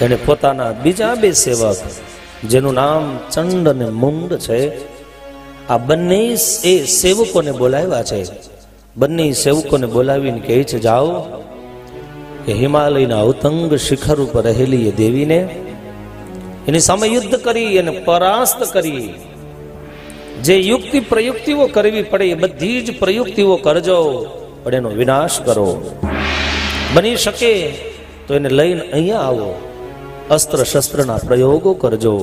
એને પોતાના બીજા બે સેવક, જેનું નામ ચંડ અને મુંડ છે, આ બંને એ સેવકોને બોલાવ્યા છે. બંને સેવકોને બોલાવીને કહે છે, જાઓ કે હિમાલયના ઉત્તંગ શિખર ઉપર રહેલી એ દેવીને, એની સામે યુદ્ધ કરી અને પરાસ્ત કરી, જે યુક્તિ પ્રયુક્તિઓ કરવી પડે એ બધી જ પ્રયુક્તિઓ કરજો, પણ એનો વિનાશ કરો. બની શકે તો એને લઈને અહીંયા આવો, અસ્ત્ર શસ્ત્રના પ્રયોગો કરજો.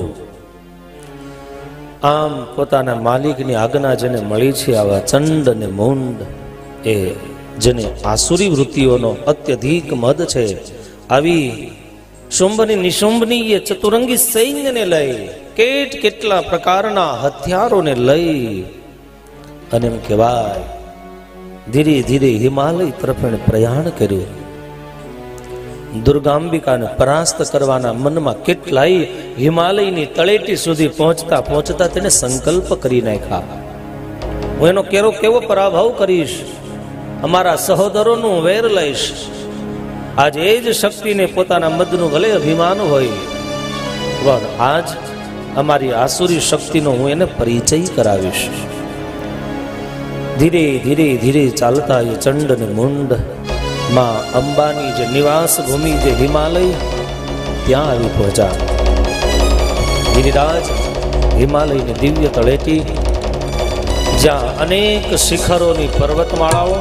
આમ પોતાના માલિકની આજ્ઞા જેને મળી છે, આવા ચંડ અને મુંડ, એ જેને આસુરી વૃત્તિઓનો અત્યધિક મદ છે, આવી શુંભની નિશુંભની એ ચતુરંગી સૈન્યને લઈ, કેટલા પ્રકારના હથિયારોને લઈ, અને એમ કહેવાય ધીરે ધીરે હિમાલય તરફ પ્રયાણ કર્યું. દુર્ગાંબિકાને પરાસ્ત કરવાના મનમાં કેટલાય હિમાલયની તળેટી સુધી પહોંચતા પહોંચતા તેને સંકલ્પ કરી નાખ્યા. હું એનો કેવો પરાભવ કરીશ, અમારા સહોદરોનું વેર લઈશ. આજ એ જ શક્તિને પોતાના મદનું ભલે અભિમાન હોય, પણ આજ અમારી આસુરી શક્તિનો હું એને પરિચય કરાવીશ. ધીરે ધીરે ધીરે ચાલતા એ ચંડ અને મુંડ માં અંબાની જે નિવાસ ભૂમિ, જે હિમાલય, ત્યાં આવી પહોંચ્યા. ગિરિરાજ હિમાલયની દિવ્ય તળેટી, જ્યાં અનેક શિખરોની પર્વતમાળાઓ,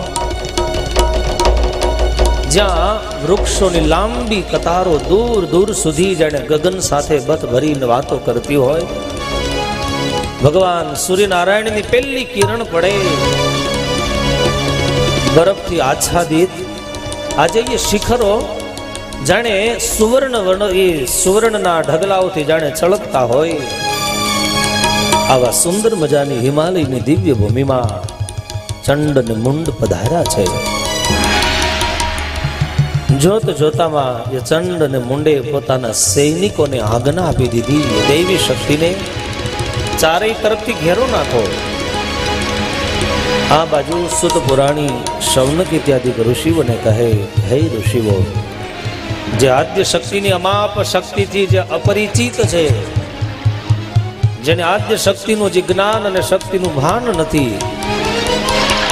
જ્યાં વૃક્ષોની લાંબી કતારો દૂર દૂર સુધી જાણે ગગન સાથે બત ભરીને વાતો કરતી હોય. ભગવાન સૂર્યનારાયણની પહેલી કિરણ પડે, બરફથી આચ્છાદિત આજે એ શિખરો જાણે સુવર્ણના ઢગલાઓથી જાણે ચળકતા હોય. આવા સુંદર મજાની હિમાલયની દિવ્ય ભૂમિમાં ચંડ અને મુંડ પધાર્યા છે. જોત જોતામાં એ ચંડ અને મુંડે પોતાના સૈનિકોને આજ્ઞા આપી દીધી, દૈવી શક્તિને ચારેય તરફથી ઘેરો નાખો. આ બાજુ સુત પુરાણી શૌનક ઇત્યાદિ ઋષિઓને કહે, હે ઋષિઓ, જે આદ્ય શક્તિની અમાપ શક્તિથી જે અપરિચિત છે, જેને આદ્ય શક્તિનું જે જ્ઞાન અને શક્તિનું ભાન નથી,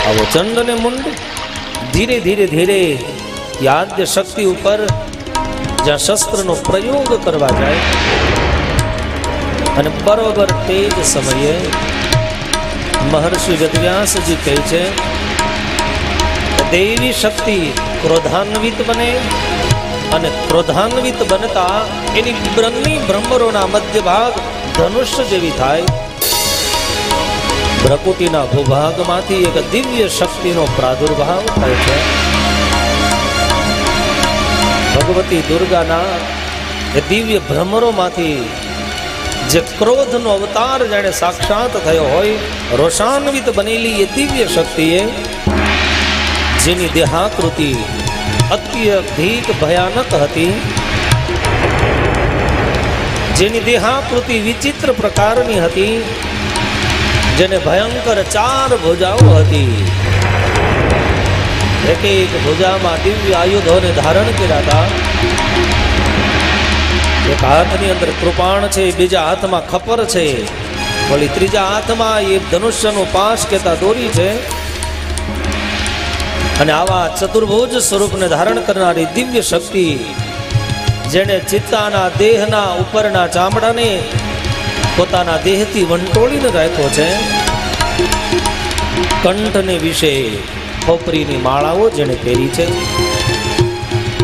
આવો ચંડ અને મુંડ ધીરે ધીરે ધીરે આદ્ય શક્તિ ઉપર જ્યાં શસ્ત્રનો પ્રયોગ કરવા જાય, અને બરોબર તે જ સમયે મહર્ષિ વેદવ્યાસજી કહે છે, દેવી શક્તિ ક્રોધાન્વિત બને, અને ક્રોધાન્વિત બનતા એની બંને ભ્રમરોના મધ્ય ભાગ ધનુષ્ય જેવી થાય. ભ્રકુટીના ભૂભાગમાંથી એક દિવ્ય શક્તિનો પ્રાદુર્ભાવ થાય છે. ભગવતી દુર્ગાના એ દિવ્ય ભ્રમરોમાંથી જે ક્રોધનો અવતાર જાણે સાક્ષાત થયો હોય, રોષાન્વિત બનેલી એ દિવ્ય શક્તિએ, જેની દેહાકૃતિ અત્યધિક ભયાનક હતી, જેની દેહાકૃતિ વિચિત્ર પ્રકારની હતી, જેને ભયંકર 4 ભુજાઓ હતી, એક એક ભુજામાં દિવ્ય આયુધોને ધારણ કર્યા હતા. એક હાથની અંદર કૃપાણ છે, બીજા હાથમાં ખપર છે, વળી ત્રીજા હાથમાં એ ધનુષ્યનું પાશ કેતા દોરી છે. અને આવા ચતુર્ભુજ સ્વરૂપને ધારણ કરનારી દિવ્ય શક્તિ, જેને ચિત્તાના દેહના ઉપરના ચામડાને પોતાના દેહથી વંટોળીને રાખ્યો છે, કંઠને વિશે ખોપરીની માળાઓ જેને પહેરી છે,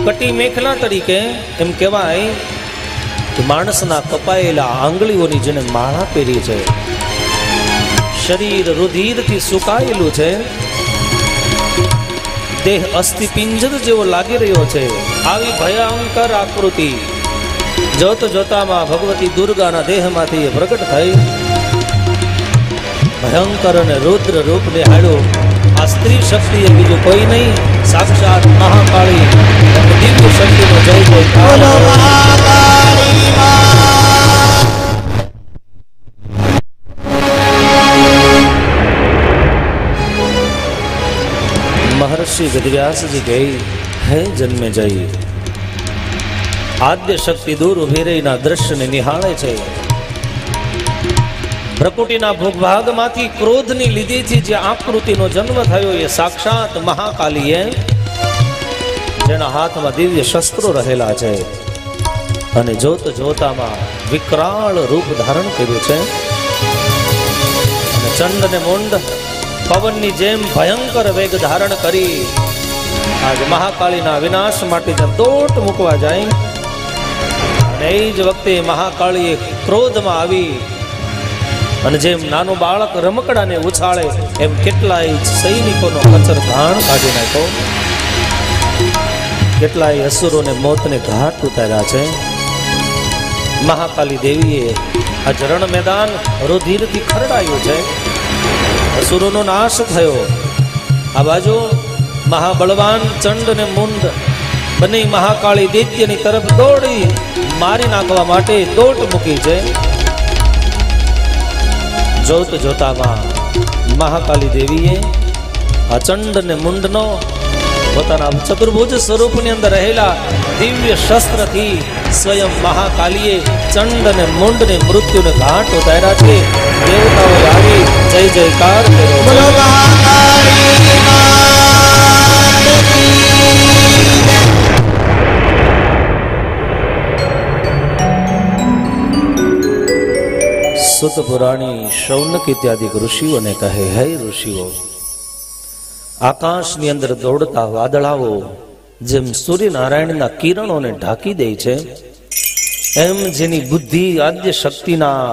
કટી મેખલા તરીકે એમ કહેવાય કે માણસના કપાયેલા આંગળીઓની જેને માળા પહેરી છે, શરીર રુધિરથી સુકાયેલું છે, દેહ અસ્થિપિંજર જેવો લાગી રહ્યો છે, આવી ભયંકર આકૃતિ જોત જોતામાં ભગવતી દુર્ગાના દેહમાંથી પ્રગટ થઈ ભયંકર અને રુદ્ર રૂપ નિહાળ્યું. આ સ્ત્રી શક્તિ એ બીજું કોઈ નહીં, સાક્ષાત મહાકાળી દિવ્ય શક્તિનો જય મહર્ષિ વેદવ્યાસજી કહે, હે જન્મે જય, આદ્ય શક્તિ દૂર ઉભી રહીના દ્રશ્યને નિહાળે છે. પ્રકૃતિના ભૂભાગમાંથી ક્રોધની લીધેથી જે આકૃતિનો જન્મ થયો એ સાક્ષાત મહાકાલીએ, જેના હાથમાં દિવ્ય શસ્ત્રો રહેલા છે અને જોત જોતામાં વિકરાળ રૂપ ધારણ કર્યું છે. અને ચંડ ને મુંડ પવનની જેમ ભયંકર વેગ ધારણ કરી આજ મહાકાળીના વિનાશ માટે દોટ મૂકવા જાય. અને એ જ વખતે મહાકાળીએ ક્રોધમાં આવી અને જેમ નાનું બાળક રમકડાને ઉછાળે એમ કેટલાય સૈનિકોનો કચર ઘાણ કાઢી નાખ્યો. કેટલાય અસુરોને મોતને ઘાટ ઉતાર્યા છે. મહાકાલી દેવીએ આ રણ મેદાન રુધિરથી ખરડાયું છે. અસુરોનો નાશ થયો. આ બાજુ મહાબળવાન ચંડ અને મુંડ બંને મહાકાળી દૈત્યની તરફ દોડી મારી નાખવા માટે દોટ મૂકી છે. જોત જોતામાં મહાકાલી દેવીએ આ ચંડ અને મુંડનો પોતાના ચતુર્ભુજ સ્વરૂપની અંદર રહેલા દિવ્ય શસ્ત્રથી સ્વયં મહાકાલીએ ચંડ અને મુંડને મૃત્યુને ઘાટ ઉતાર્યા છે. દેવતાઓ આવી જય જયકાર સુત પુરાણી શૌનક ઇત્યાદિ ઋષિઓને કહે, હે ઋષિઓ, આકાશની અંદર દોડતા વાદળાઓ જેમ સૂર્યનારાયણના કિરણોને ઢાંકી દે છે, એમ જેની બુદ્ધિ આદ્ય શક્તિના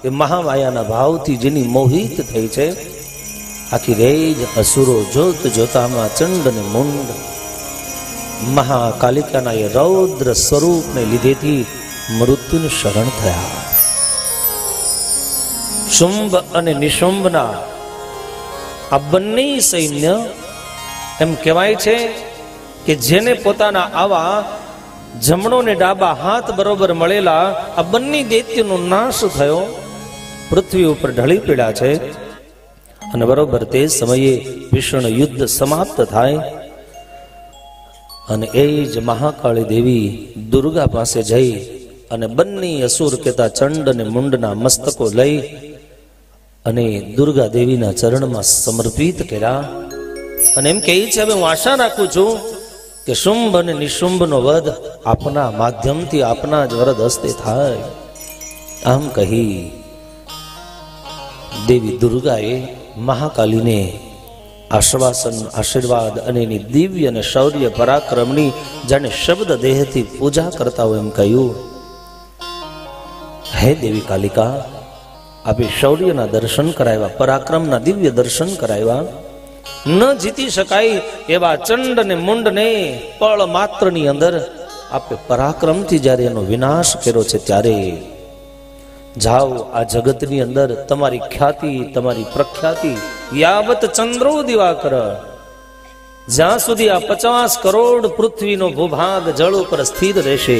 એ મહામાયાના ભાવથી જેની મોહિત થઈ છે, આખી રેજ અસુરો જોત જોતામાં ચંડ અને મુંડ મહાકાલિકાના એ રૌદ્ર સ્વરૂપને લીધેથી મૃત્યુને શરણ થયા. શુંભ અને નિશુંભના આ બંને સૈન્ય એમ કહેવાય છે કે જેને પોતાના આવા જમણો ને ડાબા હાથ બરોબર મળેલા આ બંને દૈત્યનો નાશ થયો, પૃથ્વી ઉપર ઢળી પડ્યા છે. અને બરોબર તે સમયે ભીષણ યુદ્ધ સમાપ્ત થાય અને એ જ મહાકાળી દેવી દુર્ગા પાસે જઈ અને બંને અસુર કેતા ચંડ અને મુંડના મસ્તકો લઈ અને દુર્ગા દેવીના ચરણમાં સમર્પિત કર્યા. અને એમ કહે છે, હવે હું આશા રાખું છું કે શુંભ અને નિશુંભનો વધ આપના માધ્યમથી આપના જ વરદ હસ્તે થાય. આમ કહી દેવી દુર્ગાએ મહાકાલીને આશ્વાસન, આશીર્વાદ અને એની દિવ્ય અને શૌર્ય પરાક્રમની જાણે શબ્દ દેહથી પૂજા કરતા હોય એમ કહ્યું, હે દેવી કાલિકા, આપે શૌર્યના દર્શન કરાવ્યા, પરાક્રમના દિવ્ય દર્શન કરાવ્યા. ન જીતી શકાય એવા ચંડ અને મુંડને પળ માત્રની અંદર આપે પરાક્રમથી જ્યારે એનો વિનાશ કર્યો છે, ત્યારે જાઓ આ જગતની અંદર તમારી ખ્યાતિ, તમારી પ્રખ્યાતિ યાવત ચંદ્રો દિવાકર, જ્યાં સુધી આ 50 કરોડ પૃથ્વીનો ભૂભાગ જળ ઉપર સ્થિર રહેશે,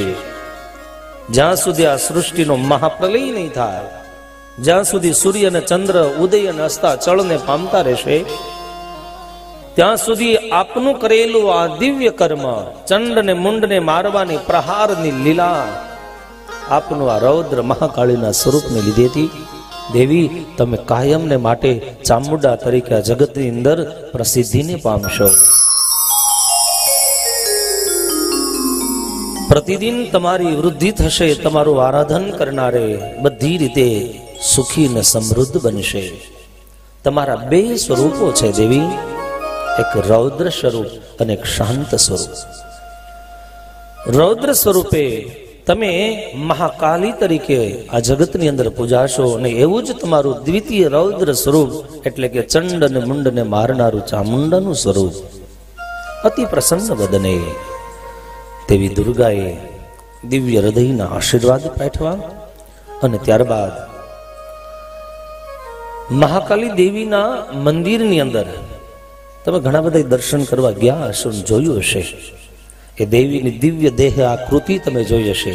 જ્યાં સુધી આ સૃષ્ટિનો મહાપ્રલય નહીં થાય, જ્યાં સુધી સૂર્ય અને ચંદ્ર ઉદય અને અસ્તા ચળને પામતા રહેશે, ત્યાં સુધી આપનું કરેલું આ દિવ્ય કર્મ, ચંડ ને મુંડને મારવાની પ્રહારની લીલા, આપનું આ રૌદ્ર મહાકાળીના સ્વરૂપને લીધેથી દેવી તમે કાયમને માટે ચામુંડા તરીકે આ જગતની અંદર પ્રસિદ્ધિને પામશો. પ્રતિદિન તમારી વૃદ્ધિ થશે, તમારું આરાધન કરનારે બધી રીતે સુખી ને સમૃદ્ધ બનશે. તમારા 2 સ્વરૂપો છે દેવી, એક રૌદ્ર સ્વરૂપ અને એક શાંત સ્વરૂપ. રૌદ્ર સ્વરૂપે તમે મહાકાલી તરીકે આ જગતની અંદર પૂજાશો અને એવું જ તમારું દ્વિતીય રૌદ્ર સ્વરૂપ એટલે કે ચંડ અને મુંડને મારનારું ચામુંડાનું સ્વરૂપ અતિ પ્રસન્ન વદને દેવી દુર્ગાએ દિવ્ય હૃદયના આશીર્વાદ પાઠવા અને ત્યારબાદ મહાકાલી દેવીના મંદિરની અંદર તમે ઘણા બધા દર્શન કરવા ગયા હશો, જોયું હશે. એ દેવીની દિવ્ય દેહ આકૃતિ તમે જોઈ હશે,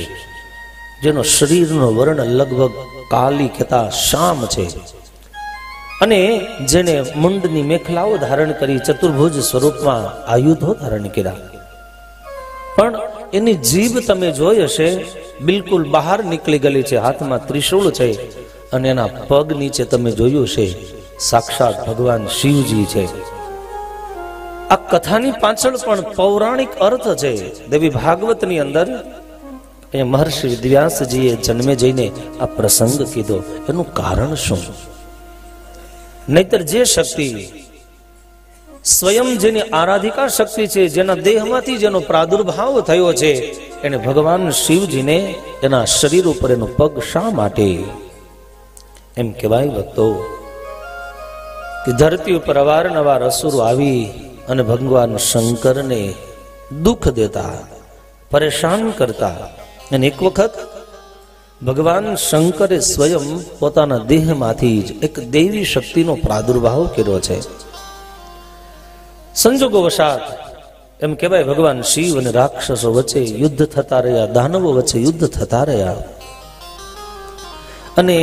જેનો શરીરનો વર્ણ લગભગ કાલી કહેતા શામ છે અને જેને મુંડની મેખલાઓ ધારણ કરી ચતુર્ભુજ સ્વરૂપમાં આયુધો ધારણ કર્યા. પણ એની જીભ તમે જોઈ હશે બિલકુલ બહાર નીકળી ગયેલી છે, હાથમાં ત્રિશૂળ છે અને એના પગ નીચે તમે જોયું છે સાક્ષાત ભગવાન શિવજી છે. આ કથાની પાછળ પણ પૌરાણિક અર્થ છે. દેવી ભાગવતની અંદર મહર્ષિ વેદવ્યાસજીએ જન્મે જઈને આ પ્રસંગ કીધો. એનું કારણ શું? નહીતર જે શક્તિ સ્વયં જેની આરાધિકા શક્તિ છે, જેના દેહમાંથી જેનો પ્રાદુર્ભાવ થયો છે, એને ભગવાન શિવજીને એના શરીર ઉપર એનો પગ શા માટે? એમ કહેવાય ભક્તો કે ધરતી ઉપર અવારનવાર અસુરો આવી અને ભગવાન શંકરને દુઃખ દેતા, પરેશાન કરતા. અને એક વખત ભગવાન શંકરે સ્વયં પોતાના દેહમાંથી જ એક દેવી શક્તિનો પ્રાદુર્ભાવ કર્યો છે. સંજોગો વશાત એમ કહેવાય ભગવાન શિવ અને રાક્ષસો વચ્ચે યુદ્ધ થતા રહ્યા, દાનવો વચ્ચે યુદ્ધ થતા રહ્યા. અને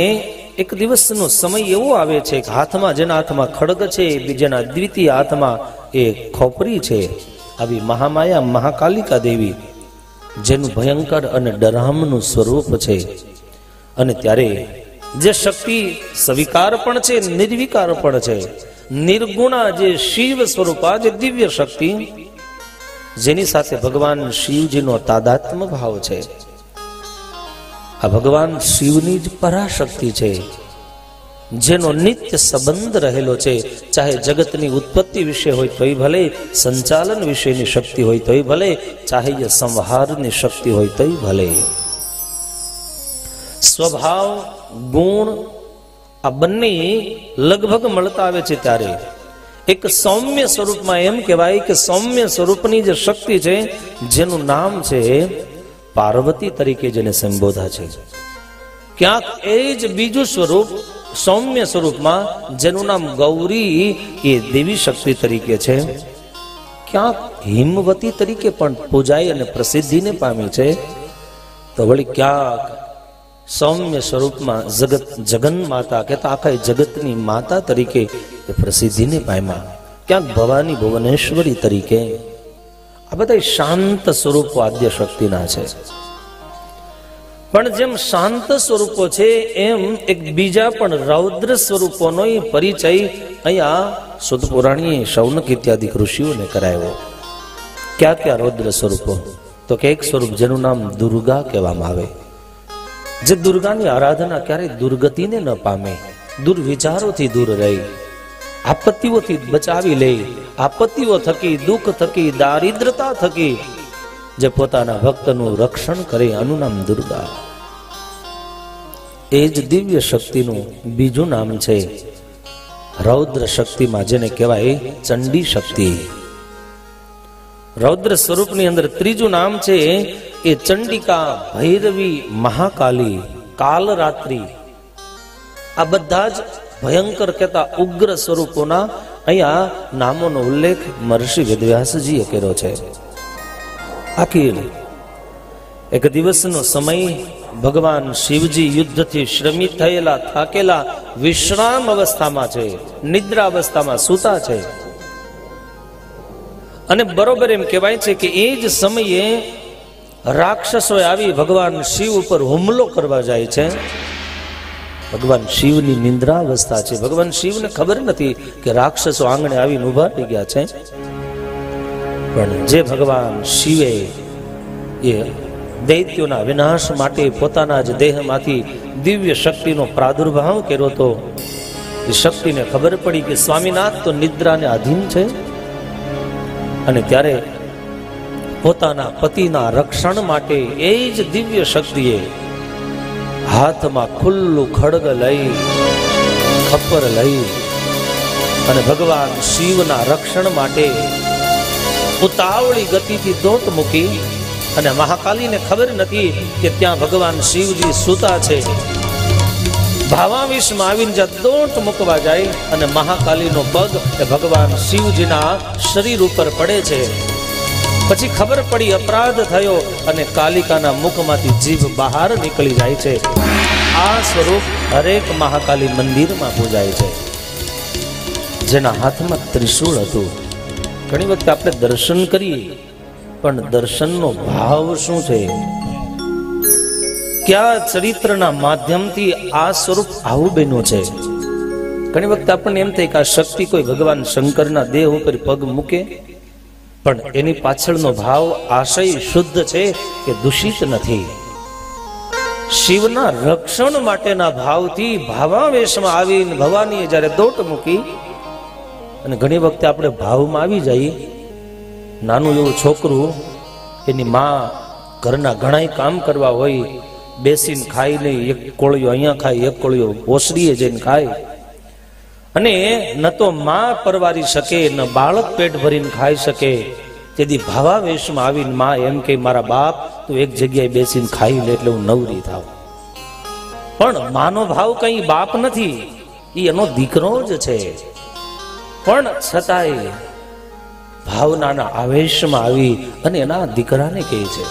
એક દિવસનો સમય એવો આવે છે કે હાથમાં જેના હાથમાં ખડગ છે, બીજાના દ્વિતીય હાથમાં એ ખોપરી છે. આવી મહામાયા મહાકાલિકા દેવી જેનું ભયંકર અને ડરામનું સ્વરૂપ છે. અને ત્યારે જે શક્તિ સ્વીકાર પણ છે, નિર્વિકાર પણ છે, નિર્ગુણા જે શિવ સ્વરૂપા જે દિવ્ય શક્તિ જેની સાથે ભગવાન શિવજીનો તાદાત્મ્ય ભાવ છે. આ ભગવાન શિવની જ પરાશક્તિ છે, જેનો નિત્ય સંબંધ રહેલો છે. ચાહે જગતની ઉત્પત્તિ વિશે હોય તોય ભલે, સંચાલન વિશેની શક્તિ હોય તોય ભલે, ચાહે સંહારની શક્તિ હોય તોય ભલે. સ્વભાવ ગુણ આ બંને લગભગ મળતા આવે છે. ત્યારે એક સૌમ્ય સ્વરૂપમાં એમ કહેવાય કે સૌમ્ય સ્વરૂપની જે શક્તિ છે, જેનું નામ છે પાર્વતી તરીકે જેને સંબોધા છે. ક્યાંક એ જ બીજું સ્વરૂપ સૌમ્ય સ્વરૂપમાં જેનું નામ ગૌરી એ દેવી શક્તિ તરીકે છે. ક્યાંક હિમવતી તરીકે પણ પૂજાઈ અને પ્રસિદ્ધિને પામી છે. તો વળી ક્યાંક સૌમ્ય સ્વરૂપમાં જગન માતા કહેતા આખા જગતની માતા તરીકે પ્રસિદ્ધિને પામ્યા. ક્યાંક ભવાની ભુવનેશ્વરી તરીકે. આ બધા શાંત સ્વરૂપો આદ્ય શક્તિના છે. પણ જેમ શાંત સ્વરૂપો છે એમ એક બીજા પણ રૌદ્ર સ્વરૂપોનો પરિચય અહીંયા સુદ પુરાણીએ શૌનક ઇત્યાદિ ઋષિઓને કરાયો. ક્યાં ક્યાં રૌદ્ર સ્વરૂપો? તો કે એક સ્વરૂપ જેનું નામ દુર્ગા કહેવામાં આવે, જે દુર્ગાની આરાધના ક્યારેય દુર્ગતિને ન પામે, દુર્વિચારોથી દૂર રહી, આપત્તિઓથી બચાવી લે, આપત્તિઓ થકી, દુઃખ થકી, દારિદ્રતા થકી જે પોતાના ભક્તનું રક્ષણ કરે, આનું નામ દુર્ગા. એ જ દિવ્ય શક્તિનું બીજું નામ છે રૌદ્ર શક્તિમાં જેને કહેવાય ચંડી શક્તિ. રૌદ્ર સ્વરૂપની અંદર ત્રીજું નામ છે એ ચંડિકા, ભૈરવી, મહાકાલી, કાલરાત્રી. આ બધા જ ભયંકર કહેતા ઉગ્ર સ્વરૂપોના અહીંયા નામોનો ઉલ્લેખ મહર્ષિ વેદવ્યાસજીએ કર્યો છે. આખી એક દિવસનો સમય ભગવાન શિવજી યુદ્ધથી શ્રમિત થયેલા, થાકેલા, વિશ્રામ અવસ્થામાં છે, નિદ્રા અવસ્થામાં સૂતા છે. અને બરોબર એમ કહેવાય છે કે એ જ સમયે રાક્ષસોએ આવી ભગવાન શિવ ઉપર હુમલો કરવા જાય છે. ભગવાન શિવની નિંદ્રા અવસ્થા છે. ભગવાન શિવને ખબર નથી કે રાક્ષસો આંગણે આવીને ઉભા થઈ ગયા છે. પણ જે ભગવાન શિવે એ દૈત્યોના વિનાશ માટે પોતાના જ દેહમાંથી દિવ્ય શક્તિનો પ્રાદુર્ભાવ કર્યો હતો, એ શક્તિને ખબર પડી કે સ્વામીનાથ તો નિદ્રાને આધીન છે. અને ત્યારે પોતાના પતિના રક્ષણ માટે એ જ દિવ્ય શક્તિએ હાથમાં ખુલ્લું ખડગ લઈ, ખપ્પર લઈ અને ભગવાન શિવના રક્ષણ માટે ઉતાવળી ગતિથી દોટ મૂકી. અને મહાકાલીને ખબર નથી કે ત્યાં ભગવાન શિવજી સૂતા છે. ભાવાવેશમાં આવીને જ્યાં દોટ મૂકવા જાય અને મહાકાલીનો પગ એ ભગવાન શિવજીના શરીર ઉપર પડે છે. પછી ખબર પડી અપરાધ થયો અને કાલિકાના મુખમાંથી જીભ બહાર નીકળી જાય છે. આ સ્વરૂપ હરેક મહાકાલી મંદિરમાં પૂજાય છે. જેના હાથમાં ત્રિશૂળ હતું. ઘણી વખત આપણે દર્શન કરીએ પણ દર્શનનો ભાવ શું છે? કયા ચરિત્રના માધ્યમથી આ સ્વરૂપ આવું બન્યું છે? ઘણી વખત આપણને એમ થાય કે આ શક્તિ કોઈ ભગવાન શંકરના દેહ ઉપર પગ મૂકે, પણ એની પાછળનો ભાવ આશય શુદ્ધ છે કે દૂષિત નથી. શિવના રક્ષણ માટેના ભાવથી ભાવાવેશમાં આવીને ભવાનીએ જ્યારે દોટ મૂકી. અને ઘણી વખતે આપણે ભાવમાં આવી જઈએ. નાનું એવું છોકરું, એની માં ઘરના ઘણા કામ કરવા હોય, બેસીને ખાઈ નહીં, એક કોળિયો અહીંયા ખાય, એક કોળિયો ઓસરીએ જઈને ખાય. અને ન તો માં પરવારી શકે, ન બાળક પેટ ભરીને ખાઈ શકે. તેથી ભાવાવેશમાં આવીને માં એમ કે મારા બાપ તું એક જગ્યાએ બેસીને ખાઈ લે એટલે હું નવરી થાવ. પણ માનો ભાવ કઈ બાપ નથી, એ એનો દીકરો જ છે. પણ છતાંય ભાવનાના આવેશમાં આવી અને એના દીકરાને કહે છે.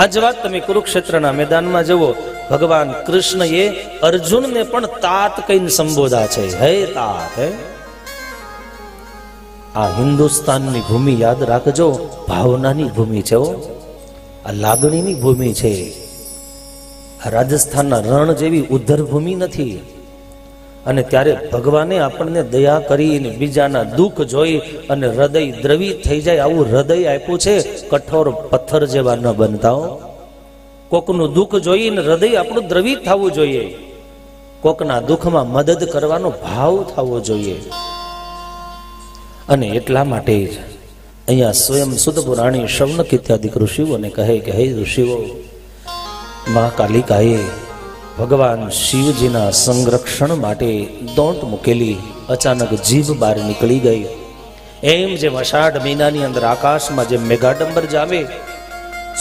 આજ વાત તમે કુરુક્ષેત્રના મેદાનમાં જુઓ. ભગવાન કૃષ્ણએ અર્જુનને પણ તાત કહીને સંબોધા છે. હે તાત. આ હિન્દુસ્તાનની ભૂમિ યાદ રાખજો, ભાવનાની ભૂમિ છે. આ લાગણીની ભૂમિ છે. રાજસ્થાનના રણ જેવી ઉદ્ધર ભૂમિ નથી. અને ત્યારે ભગવાને આપણને દયા કરીને બીજાના દુઃખ જોઈ અને હૃદય દ્રવિત થઈ જાય આવું હૃદય આપ્યું છે. કઠોર પથ્થર જેવા ન બનતા હો. કોકનું દુઃખ જોઈને હૃદય આપણું દ્રવિત થવું જોઈએ. કોકના દુઃખમાં મદદ કરવાનો ભાવ થવો જોઈએ. અને એટલા માટે જ અહીંયા સ્વયં સુદ પુરાણી શૌનક ઇત્યાદિ ઋષિઓને કહે કે હે ઋષિઓ, મા કાલિકાએ ભગવાન શિવજીના સંરક્ષણ માટે દોટ મૂકેલી. અચાનક જીભ બહાર નીકળી ગઈ. એમ જેમ અષાઢ મહિનાની અંદર આકાશમાં જેમ મેઘાડંબર જામે,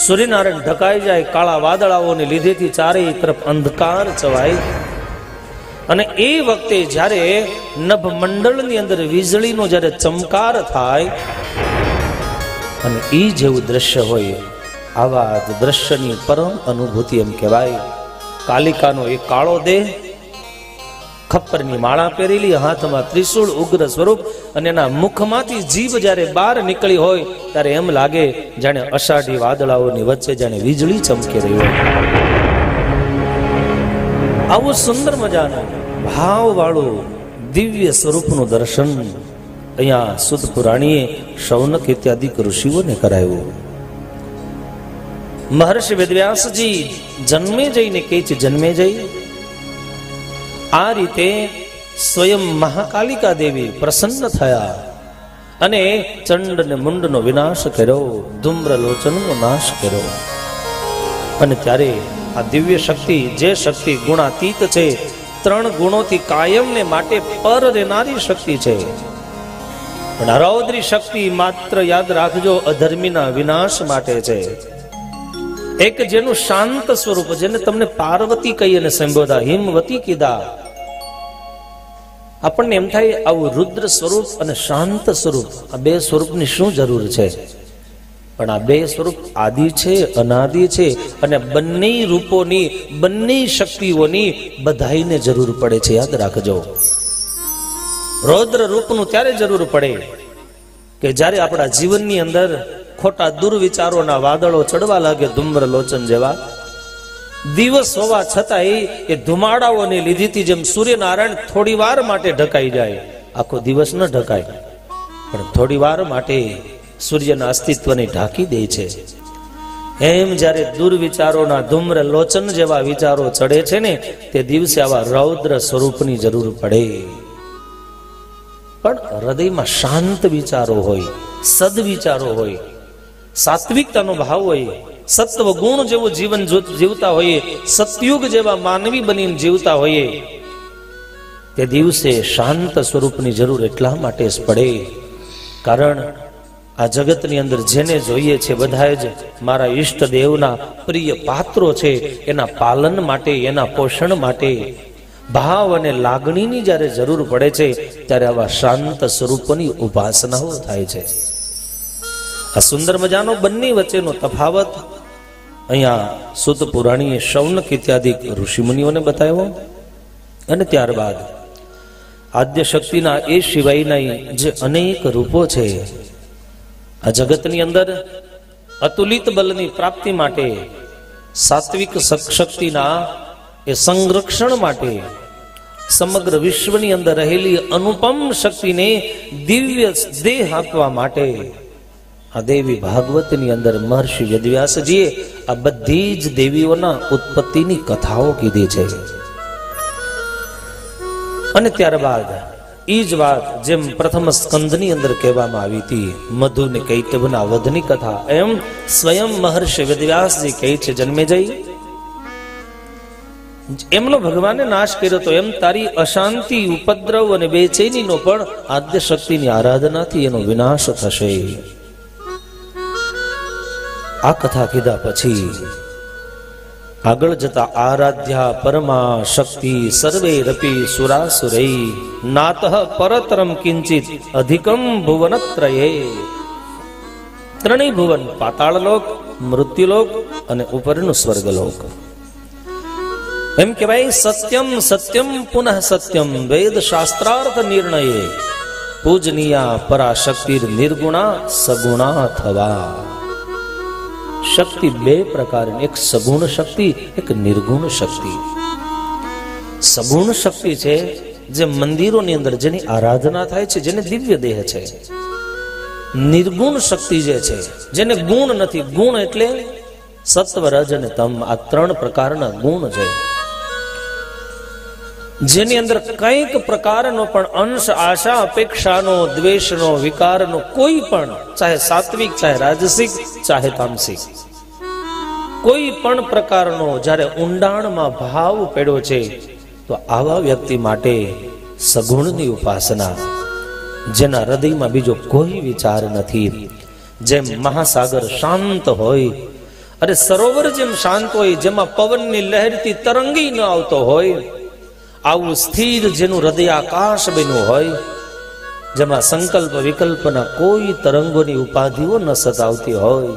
સૂર્યનારાયણ ઢકાઈ જાય, કાળા વાદળાઓને લીધેથી ચારેય તરફ અંધકાર છવાય. અને એ વખતે જ્યારે નભ મંડળની અંદર વીજળીનો જ્યારે ચમકાર થાય અને એ જેવું દ્રશ્ય હોય, આવા દ્રશ્યની પરમ અનુભૂતિ એમ કહેવાય. કાલિકાનો એક કાળો દેહ, ખપ્પરની માળા પહેરેલી, હાથમાં ત્રિશૂળ, ઉગ્ર સ્વરૂપ, અને એના મુખમાંથી જીભ જ્યારે બહાર નીકળી હોય ત્યારે એમ લાગે જાણે અષાઢી વાદળાઓની વચ્ચે જાણે વીજળી ચમકી રહી હોય. આવું સુંદર મજાનું ભાવવાળું દિવ્ય સ્વરૂપનું દર્શન અહીંયા સુદ પુરાણીએ શૌનક ઇત્યાદિ ઋષિઓને કરાયું. મહર્ષિ વેદવ્યાસજી જન્મે જઈને કહે છે, જન્મે જઈ આ રીતે સ્વયં મહાકાલિકા દેવી પ્રસન્ન થયા અને ચંડ ને મુંડનો વિનાશ કર્યો, ધૂમ્રલોચનનો નાશ કર્યો. અને ત્યારે આ દિવ્ય શક્તિ, જે શક્તિ ગુણાતીત છે, 3 ગુણોથી કાયમને માટે પર રહેનારી શક્તિ છે. પણ રૌદ્રી શક્તિ માત્ર યાદ રાખજો અધર્મીના વિનાશ માટે છે. એક જેનું શાંત સ્વરૂપ, જેને તમને પાર્વતી કહી અને સંબોધા, હિમવતી કીધા. આપણને એમ થાય આવું રુદ્ર સ્વરૂપ અને શાંત સ્વરૂપ, આ 2 સ્વરૂપની શું જરૂર છે? પણ આ 2 સ્વરૂપ આદિ છે, અનાદિ છે. અને બંને રૂપોની, બંને શક્તિઓની બધાઈને જરૂર પડે છે. યાદ રાખજો. રૌદ્ર રૂપનું ત્યારે જરૂર પડે કે જ્યારે આપણા જીવનની અંદર ખોટા દુર્વિચારોના વાદળો ચડવા લાગે, ધૂમ્રલોચન જેવા. દિવસ હોવા છતાંય એ ધુમાડાઓને લીધેથી જેમ સૂર્યનારાયણ થોડી વાર માટે ઢકાઈ જાય, આખો દિવસ ન ઢકાય પણ થોડી વાર માટે સૂર્યના અસ્તિત્વને ઢાંકી દે છે. એમ જ્યારે દુર્વિચારોના ધૂમ્રલોચન જેવા વિચારો ચડે છે ને, તે દિવસે આવા રૌદ્ર સ્વરૂપની જરૂર પડે. પણ હૃદયમાં શાંત વિચારો હોય, સદવિચારો હોય, સાત્વિકતાનો ભાવ હોય, સત્વ ગુણ જેવું જીવન જીવતા હોઈએ, સતયુગ જેવા માનવી બનીને જીવતા હોઈએ, તે દિવસે શાંત સ્વરૂપની જરૂર એટલા માટે જ પડે, કારણ આ જગતની અંદર જેને જોઈએ છે બધા જ મારા ઈષ્ટદેવના પ્રિય પાત્રો છે. એના પાલન માટે, એના પોષણ માટે ભાવ અને લાગણીની જ્યારે જરૂર પડે છે ત્યારે આવા શાંત સ્વરૂપોની ઉપાસનાઓ થાય છે. આ સુંદર મજાનો બંને વચ્ચેનો તફાવત અહીંયા સુત પુરાણીએ શૌનક ઇત્યાદિ ઋષિમુનિઓને બતાવ્યો. અને ત્યારબાદ આદ્ય શક્તિના એ સિવાયના જે અનેક રૂપો છે, આ જગતની અંદર અતુલિત બલની પ્રાપ્તિ માટે, સાત્વિક શક્તિના એ સંરક્ષણ માટે, સમગ્ર વિશ્વની અંદર રહેલી અનુપમ શક્તિને દિવ્ય દેહ આપવા માટે આ દેવી ભાગવતની અંદર મહર્ષિ વેદવ્યાસજીએ આ બધી જ દેવીઓના ઉત્પત્તિની કથાઓ કીધી છે. અને ત્યારબાદ એ જ વાત જેમ પ્રથમ સ્કંદની અંદર કહેવામાં આવી હતી, મધુ ને કૈટભના વધની કથા, એમ સ્વયં મહર્ષિ વેદવ્યાસજી કહે છે, જન્મેજય, એમનો ભગવાને નાશ કર્યો તો એમ તારી અશાંતિ, ઉપદ્રવ અને બેચેનીનો પણ આદ્ય શક્તિની આરાધનાથી એનો વિનાશ થશે. આ કથા કીધા પછી આગળ જતા આરાધ્યા પરમા શક્તિ સર્વે રપી સુરાસુરૈ નાતઃ પરતરમ કિંચિત અધિકમ ભુવનત્રયે. ત્રણેય ભુવન, પાતાળલોક, મૃત્યુલોક અને ઉપરનું સ્વર્ગલોક. એમ કહેવાય, સત્યમ સત્યમ પુનઃ સત્યમ વેદ શાસ્ત્રાર્થ નિર્ણયે પૂજનીયા પરાશક્તિ નિર્ગુણા સગુણા થવા. શક્તિ બે પ્રકારની, એક સગુણ શક્તિ, એક નિર્ગુણ શક્તિ. સગુણ શક્તિ છે જે મંદિરોની અંદર જેની આરાધના થાય છે, જેને દિવ્ય દેહ છે. નિર્ગુણ શક્તિ જે છે જેને ગુણ નથી. ગુણ એટલે સત્વ, રજ અને તમ, આ ત્રણ પ્રકારના ગુણ છે, જેની અંદર કંઈક પ્રકારનો પણ અંશ, આશા, અપેક્ષાનો, દ્વેષનો, વિકારનો કોઈ પણ, ચાહે સાત્વિક, ચાહે રાજસિક, ચાહે તામસિક, કોઈ પણ પ્રકારનો જ્યારે ઊંડાણમાં ભાવ પડ્યો છે તો આવા વ્યક્તિ માટે સગુણની ઉપાસના, જેના હૃદયમાં બીજો કોઈ વિચાર નથી, જેમ મહાસાગર શાંત હોય, અરે સરોવર જેમ શાંત હોય, જેમાં પવનની લહેરથી તરંગી ન આવતો હોય, આવું સ્થિર જેનું હૃદય આકાશ બન્યું હોય, જેમાં સંકલ્પ વિકલ્પના કોઈ તરંગોની ઉપાધિઓ ન સતાવતી હોય,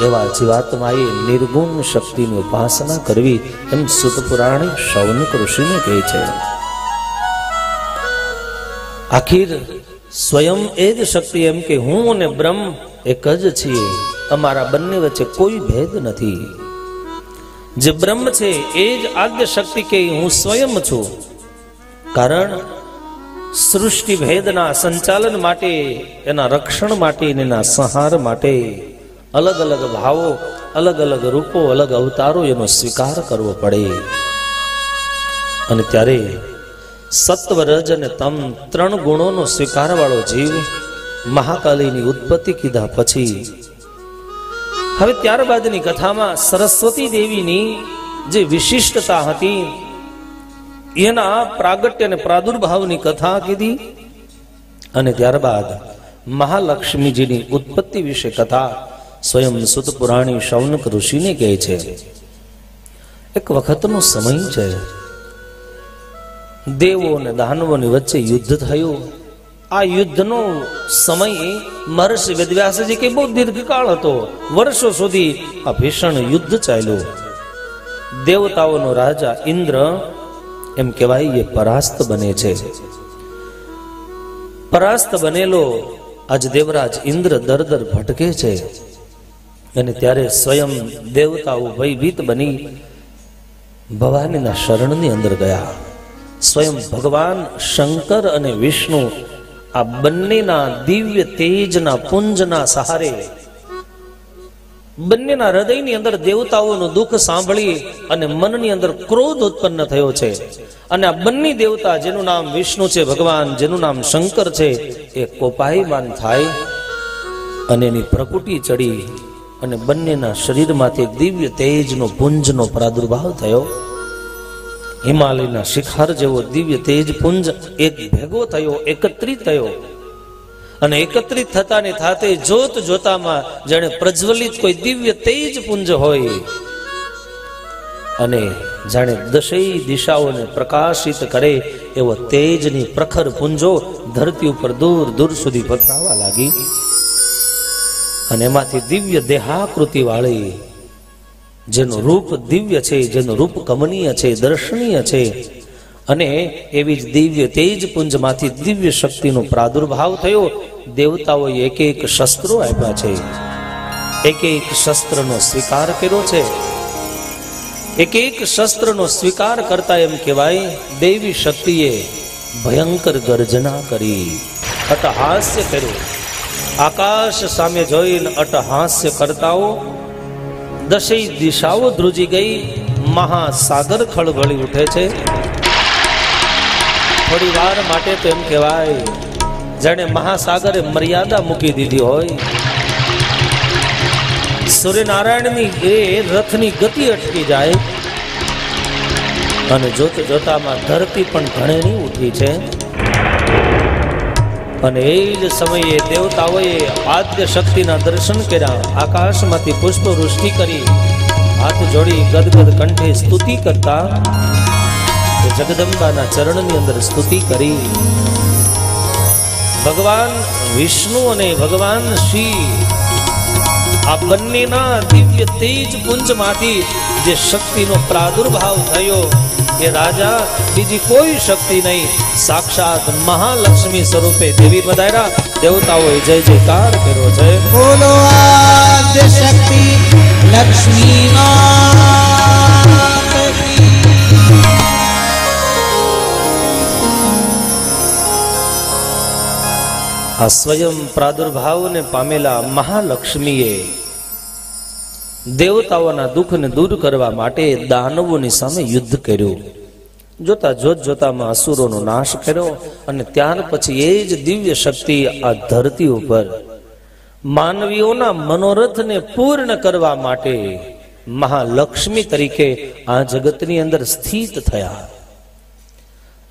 એવા જીવાત્માએ નિર્ગુણ શક્તિની ઉપાસના કરવી, એમ સુત પુરાણી શૌનક ઋષિને કહે છે. આખિર સ્વયં એ જ શક્તિ એમ કે હું અને બ્રહ્મ એક જ છીએ, અમારા બંને વચ્ચે કોઈ ભેદ નથી. જે બ્રહ્મ છે એ જ આદ્ય શક્તિ કે હું સ્વયં છું. કારણ સૃષ્ટિ ભેદના સંચાલન માટે, એના રક્ષણ માટે, એના સંહાર માટે અલગ અલગ ભાવો, અલગ અલગ રૂપો, અલગ અવતારો એનો સ્વીકાર કરવો પડે. અને ત્યારે સત્વ, રજ અને તમ ત્રણ ગુણોનો સ્વીકાર વાળો જીવ મહાકાલીની ઉત્પત્તિ કીધા પછી હવે ત્યારબાદની કથામાં સરસ્વતી દેવીની જે વિશિષ્ટતા હતી એના પ્રાગટ્ય અને પ્રાદુર્ભાવની કથા કીધી. અને ત્યારબાદ મહાલક્ષ્મીજીની ઉત્પત્તિ વિશે કથા સ્વયં સુત પુરાણી શૌનક ઋષિને કહે છે. એક વખતનો સમય છે, દેવો અને દાનવોની વચ્ચે યુદ્ધ થયું. આ યુદ્ધનો સમય મહર્ષિ વેદવ્યાસજી કે બહુ દીર્ઘકાળ હતો, વર્ષો સુધી આ ભીષણ યુદ્ધ ચાલ્યું. દેવતાઓનો રાજા ઇન્દ્ર એમ કહેવાય એ પરાસ્ત બને છે. પરાસ્ત બનેલો આજ દેવરાજ ઇન્દ્ર દર દર ભટકે છે. અને ત્યારે સ્વયં દેવતાઓ ભયભીત બની ભવાનીના શરણની અંદર ગયા. સ્વયં ભગવાન શંકર અને વિષ્ણુ આ બંનેના દિવ્ય તેજના પુંજના સહારે, બંનેના હૃદયની અંદર દેવતાઓનું દુઃખ સાંભળી અને મનની અંદર ક્રોધ ઉત્પન્ન થયો છે. અને આ બંને દેવતા, જેનું નામ વિષ્ણુ છે ભગવાન, જેનું નામ શંકર છે, એ કોપાયમાન થાય અને એની પ્રકૃતિ ચડી અને બંનેના શરીરમાંથી એક દિવ્ય તેજનો પુંજનો પ્રાદુર્ભાવ થયો. હિમાલયના શિખર જેવો દિવ્ય તેજ પુંજ એક ભેગો થયો, એકત્રિત થયો. અને એકત્રિત થતા ને થાતે જોત જોતામાં જાણે પ્રજ્વલિત કોઈ દિવ્ય તેજ પુંજ હોય અને જાણે દશેય દિશાઓને પ્રકાશિત કરે એવો તેજની પ્રખર પુંજો ધરતી ઉપર દૂર દૂર સુધી પથરાવા લાગી. અને એમાંથી દિવ્ય દેહાકૃતિ વાળી, જેનું રૂપ દિવ્ય છે, જેનું રૂપ કમનીય છે, દર્શનીય છે, અને એવી જ દિવ્ય તેજ પુંજમાંથી દિવ્ય શક્તિનો પ્રાદુર્ભાવ થયો. દેવતાઓએ એક એક શસ્ત્રો આપ્યા છે, એક એક શસ્ત્રનો સ્વીકાર કર્યો છે. એક એક શસ્ત્રનો સ્વીકાર કરતા એમ કહેવાય દેવી શક્તિએ ભયંકર ગર્જના કરી, અટ્ટહાસ્ય કર્યું. આકાશ સામે જોઈને અટ્ટહાસ્ય કરતાઓ દશેય દિશાઓ ધ્રુજી ગઈ, મહાસાગર ખળભળી ઉઠે છે. થોડી વાર માટે તો એમ કહેવાય જાણે મહાસાગરે મર્યાદા મૂકી દીધી હોય. સૂર્યનારાયણની એ રથની ગતિ અટકી જાય અને જોત જોતામાં ધરતી પણ ઘણેની ઉઠી છે. અને એ જ સમયે દેવતાઓએ આદ્ય શક્તિના દર્શન કર્યા. આકાશમાંથી પુષ્પ વૃષ્ટિ કરી, હાથ જોડી ગદગદ કંઠે સ્તુતિ કરતા જગદંબાના ચરણની અંદર સ્તુતિ કરી. ભગવાન વિષ્ણુ અને ભગવાન શિવ આ બંનેના દિવ્ય તેજ પુંજમાંથી જે શક્તિનો પ્રાદુર્ભાવ થયો એ રાજા બીજી કોઈ શક્તિ નહીં, સાક્ષાત મહાલક્ષ્મી સ્વરૂપે દેવી પધાર્યા. દેવતાઓએ જય જયકાર કર્યો છે.
બોલો આદ્ય શક્તિ લક્ષ્મી માત કી.
આ સ્વયં પ્રાદુર્ભાવને પામેલા મહાલક્ષ્મીએ દેવતાઓના દુઃખને દૂર કરવા માટે દાનવોની સામે યુદ્ધ કર્યું. જોતા જોતામાં અસુરોનો નાશ કર્યો. અને ત્યાર પછી એ જ દિવ્ય શક્તિ આ ધરતી ઉપર માનવીઓના મનોરથને પૂર્ણ કરવા માટે મહાલક્ષ્મી તરીકે આ જગતની અંદર સ્થિત થયા.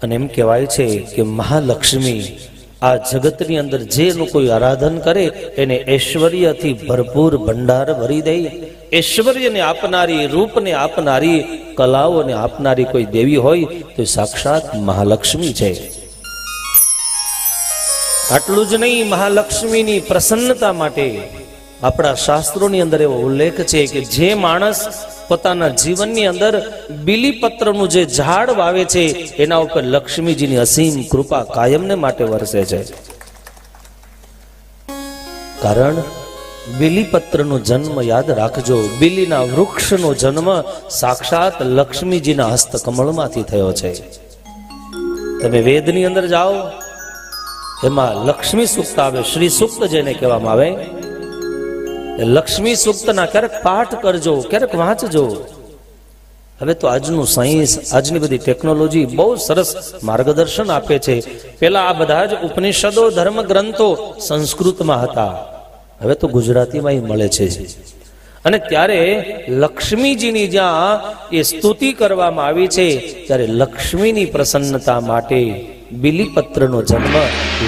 અને એમ કહેવાય છે કે મહાલક્ષ્મી આ જગતની અંદર જેનું કોઈ આરાધન કરે એને ઐશ્વર્યથી ભરપૂર ભંડાર ભરી દે. ઐશ્વર્યને આપનારી, રૂપને આપનારી, કલાઓને આપનારી કોઈ દેવી હોય તો સાક્ષાત મહાલક્ષ્મી છે. આટલું જ નહીં, મહાલક્ષ્મીની પ્રસન્નતા માટે આપણા શાસ્ત્રોની અંદર એવો ઉલ્લેખ છે કે જે માણસ પોતાના જીવનની અંદર બીલીપત્રનું જે ઝાડ વાવે છે એના ઉપર લક્ષ્મીજીની અસીમ કૃપા કાયમને માટે વરસે છે. કારણ બીલીપત્રનો જન્મ યાદ રાખજો, બીલીના વૃક્ષનો જન્મ સાક્ષાત લક્ષ્મીજીના હસ્તકમળમાંથી થયો છે. તમે વેદની અંદર જાઓ, એમાં લક્ષ્મી સૂક્ત આવે, શ્રી સૂક્ત જેને કહેવામાં આવે. લક્ષ્મી સૂક્તના ક્યારેક પાઠ કરજો, ક્યારેક વાંચજો. હવે તો આજનું સાયન્સ, આજની બધી ટેકનોલોજી બહુ સરસ માર્ગદર્શન આપે છે. પેલા આ બધા જ ઉપનિષદો, ધર્મ ગ્રંથો સંસ્કૃતમાં હતા, હવે તો ગુજરાતીમાં મળે છે. અને ત્યારે લક્ષ્મીજીની જ્યાં એ સ્તુતિ કરવામાં આવી છે ત્યારે લક્ષ્મીની પ્રસન્નતા માટે બીલીપત્રનો જન્મ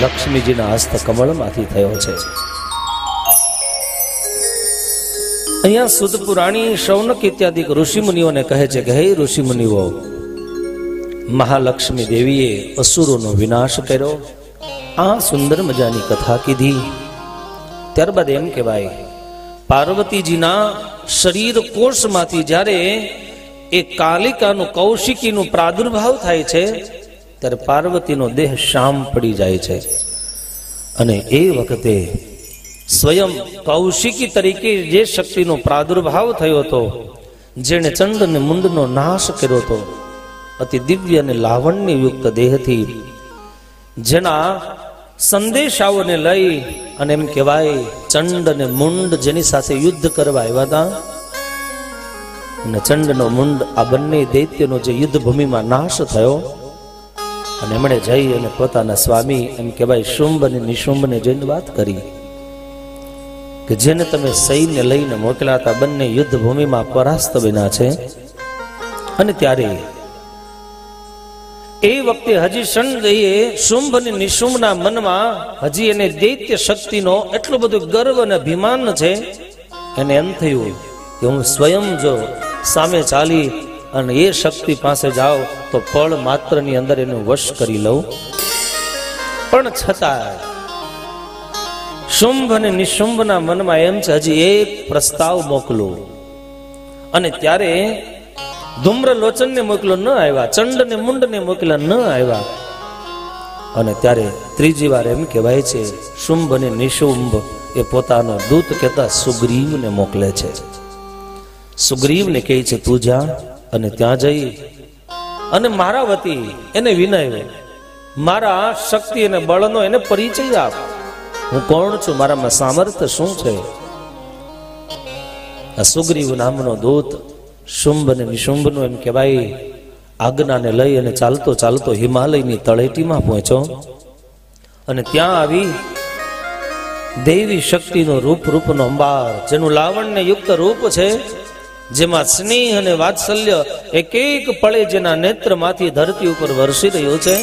લક્ષ્મીજીના હસ્તકમળમાંથી થયો છે. અહીંયા સુદ પુરાણી, શૌનક ઇત્યાદિ ઋષિમુનિઓને કહે છે કે હે ઋષિમુનિઓ, મહાલક્ષ્મી દેવીએ અસુરોનો વિનાશ કર્યો. આ સુંદર મજાની કથા કીધી. ત્યારબાદ એમ કહેવાય પાર્વતીજીના શરીર કોષમાંથી જ્યારે એ કાલિકાનું, કૌશિકીનું પ્રાદુર્ભાવ થાય છે ત્યારે પાર્વતીનો દેહ શામ પડી જાય છે. અને એ વખતે સ્વયં કૌશિકી તરીકે જે શક્તિનો પ્રાદુર્ભાવ થયો હતો, જેણે ચંડ અને મુંડનો નાશ કર્યો હતો, અતિ દિવ્ય અને લાવણ્યયુક્ત દેહથી જેના સંદેશાઓને લઈ અને એમ કહેવાય ચંડ અને મુંડ જેની સાથે યુદ્ધ કરવા આવ્યા હતા, અને ચંડનો મુંડ આ બંને દૈત્યનો જે યુદ્ધ ભૂમિમાં નાશ થયો, અને એમણે જઈ અને પોતાના સ્વામી એમ કહેવાય શુંભ અને નિશુંભને જઈને વાત કરી કે જેને તમે સૈન્ય લઈને મોકલ્યા હતા બંને યુદ્ધ ભૂમિમાં પરાસ્ત બન્યા છે. અને ત્યારે એ વખતે હજી સંજયે શુંભ અને નિશુંભના મનમાં હજી એને દૈત્ય શક્તિનો એટલો બધો ગર્વ અને અભિમાન છે. એને એમ થયું કે હું સ્વયં જો સામે ચાલી અને એ શક્તિ પાસે જાઓ તો પળ માત્રની અંદર એને વશ કરી લઉં. પણ છતાં શુંભ અને નિશુંભના મનમાં એમ છે હજી એક પ્રસ્તાવ મોકલું. અને ત્યારે ધૂમ્રલોચનને મોકલો ન આવ્યા, ચંડને મુંડને મોકલ્યા ન આવ્યા. અને ત્યારે ત્રીજી વાર એમ કહેવાય છે શુંભ અને નિશુંભ એ પોતાનો દૂત કહેતા સુગ્રીવને મોકલે છે. સુગ્રીવને કહે છે તું જા અને ત્યાં જઈ અને મારા વતી એને વિનય, મારા શક્તિ અને બળનો એને પરિચય આપ. હું કોણ છું, મારામાં સામર્થ્ય શું છે. આ સુગ્રીવ નામનો દૂત શુંભ અને નિશુંભનો એમ કહેવાય આજ્ઞાને લઈ અને ચાલતો ચાલતો હિમાલયની તળેટીમાં પહોંચ્યો. અને ત્યાં આવી દેવી શક્તિનો રૂપનો અંબાર, જેનું લાવણ્ય યુક્ત રૂપ છે, જેમાં સ્નેહ અને વાત્સલ્ય એક એક પળે જેના નેત્રમાંથી ધરતી ઉપર વરસી રહ્યો છે.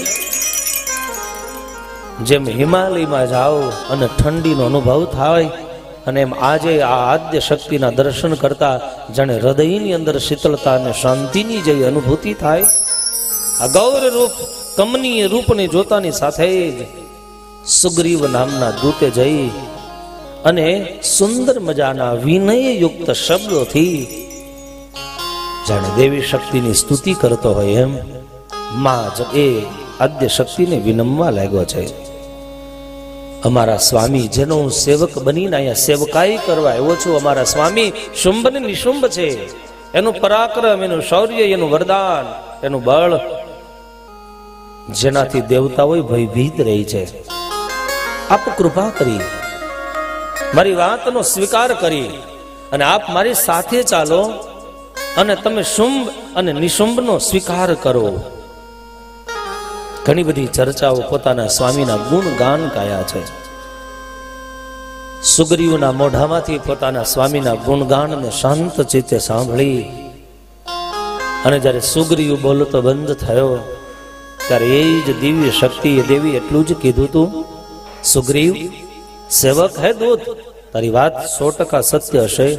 જેમ હિમાલયમાં જાઓ અને ઠંડીનો અનુભવ થાય અને એમ આજે આ આદ્ય શક્તિના દર્શન કરતા જાણે હૃદયની અંદર શીતળતા અને શાંતિની જે અનુભૂતિ થાય. આ ગૌર રૂપ કમનીય રૂપને જોતાની સાથે જ સુગ્રીવ નામના દૂતે જઈ અને સુંદર મજાના વિનયયુક્ત શબ્દોથી જાણે દેવી શક્તિની સ્તુતિ કરતો હોય એમ માં એ આદ્ય શક્તિને વિનમવા લાગ્યો છે. અમારા સ્વામી જેનો હું સેવક બનીને અહીંયા સેવકાઈ કરવા આવ્યો છું, અમારા સ્વામી શુંભ ને નિશુંભ છે. એનું પરાક્રમ, એનું શૌર્ય, એનું વરદાન, એનું બળ જેનાથી દેવતાઓ ભયભીત રહી છે. આપ કૃપા કરી મારી વાતનો સ્વીકાર કરી અને આપ મારી સાથે ચાલો અને તમે શુંભ અને નિશુંભનો સ્વીકાર કરો. ઘણી બધી ચર્ચાઓ પોતાના સ્વામીના ગુણગાન ગાયા છે. સુગ્રીવના મોઢામાંથી પોતાના સ્વામીના ગુણગાનને શાંત ચિત્તે સાંભળી અને જ્યારે સુગ્રીવ બોલતો બંધ થયો ત્યારે એ જ દિવ્ય શક્તિ એ દેવી એટલું જ કીધું તું, સુગ્રીવ સેવક હે દૂત, તારી વાત 100% સત્ય હશે.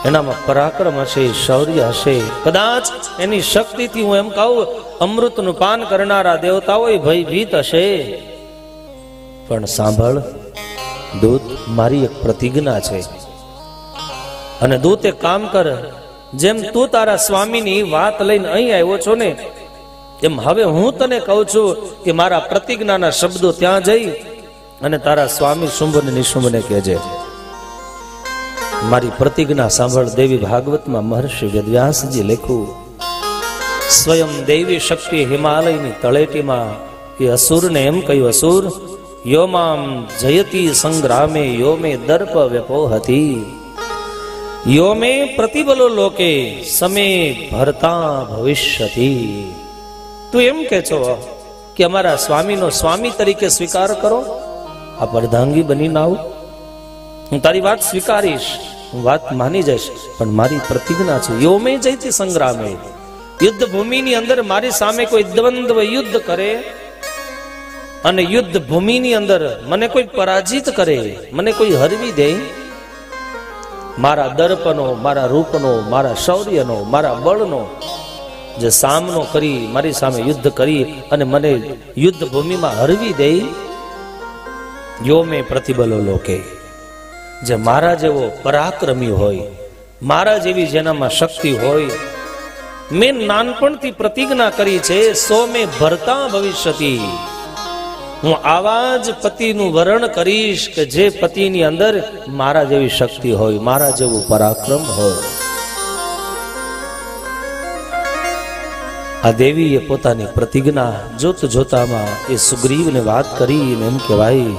એનામાં પરાક્રમ હશે, શૌર્ય હશે. કદાચ એની શક્તિથી હું એમ કહું અમૃતનું પાન કરનારા દેવતાઓ ભયભીત હશે. પણ સાંભળ દૂત, મારી એક પ્રતિજ્ઞા છે. અને દૂત એક કામ કર, જેમ તું તારા સ્વામીની વાત લઈને અહીં આવ્યો છો ને એમ હવે હું તને કહું છું કે મારા પ્રતિજ્ઞાના શબ્દો ત્યાં જઈ અને તારા સ્વામી શુંભ અને નિશુંભને કહેજે. મારી પ્રતિજ્ઞા સાંભળ. દેવી ભાગવતમાં મહર્ષિ વેદવ્યાસજી લખ્યું, સ્વયં દેવી શક્તિ હિમાલયની તળેટીમાં એ અસુરને એમ કહ્યું, અસુર યોમામ જયતી સંગ્રામે યોમે દર્પ વ્યપોહતી યોમે પ્રતિબલો લોકે સમે ભરતા ભવિષ્યતિ. તું એમ કે છો કે અમારા સ્વામીનો સ્વામી તરીકે સ્વીકાર કરો, આ અર્ધાંગી બનીને આવું. હું તારી વાત સ્વીકારીશ, હું વાત માની જઈશ, પણ મારી પ્રતિજ્ઞા છે યોમે જયતી સંગ્રામે, યુદ્ધ ભૂમિની અંદર મારી સામે કોઈ દ્વંદ્વ યુદ્ધ કરે અને યુદ્ધ ભૂમિની અંદર મને કોઈ પરાજિત કરે, મને કોઈ હરવી દે, મારા દર્પનો, મારા રૂપનો, મારા શૌર્યનો, મારા બળનો જે સામનો કરી મારી સામે યુદ્ધ કરી અને મને યુદ્ધ ભૂમિમાં હરવી દે, યોમે પ્રતિબલો લોકે, જે મારા જેવો પરાક્રમી હોય, મારા જેવી જેનામાં શક્તિ હોય, મેં નાનપણથી પ્રતિજ્ઞા કરી છે સો મેં ભરતા ભવિષ્યતિ, હું આવા જ પતિનું વરણ કરીશ કે જે પતિની અંદર મારા જેવી શક્તિ હોય, મારા જેવું પરાક્રમ હોય. આ દેવીએ પોતાની પ્રતિજ્ઞા જોત જોતામાં એ સુગ્રીવને વાત કરીને એમ કહેવાય,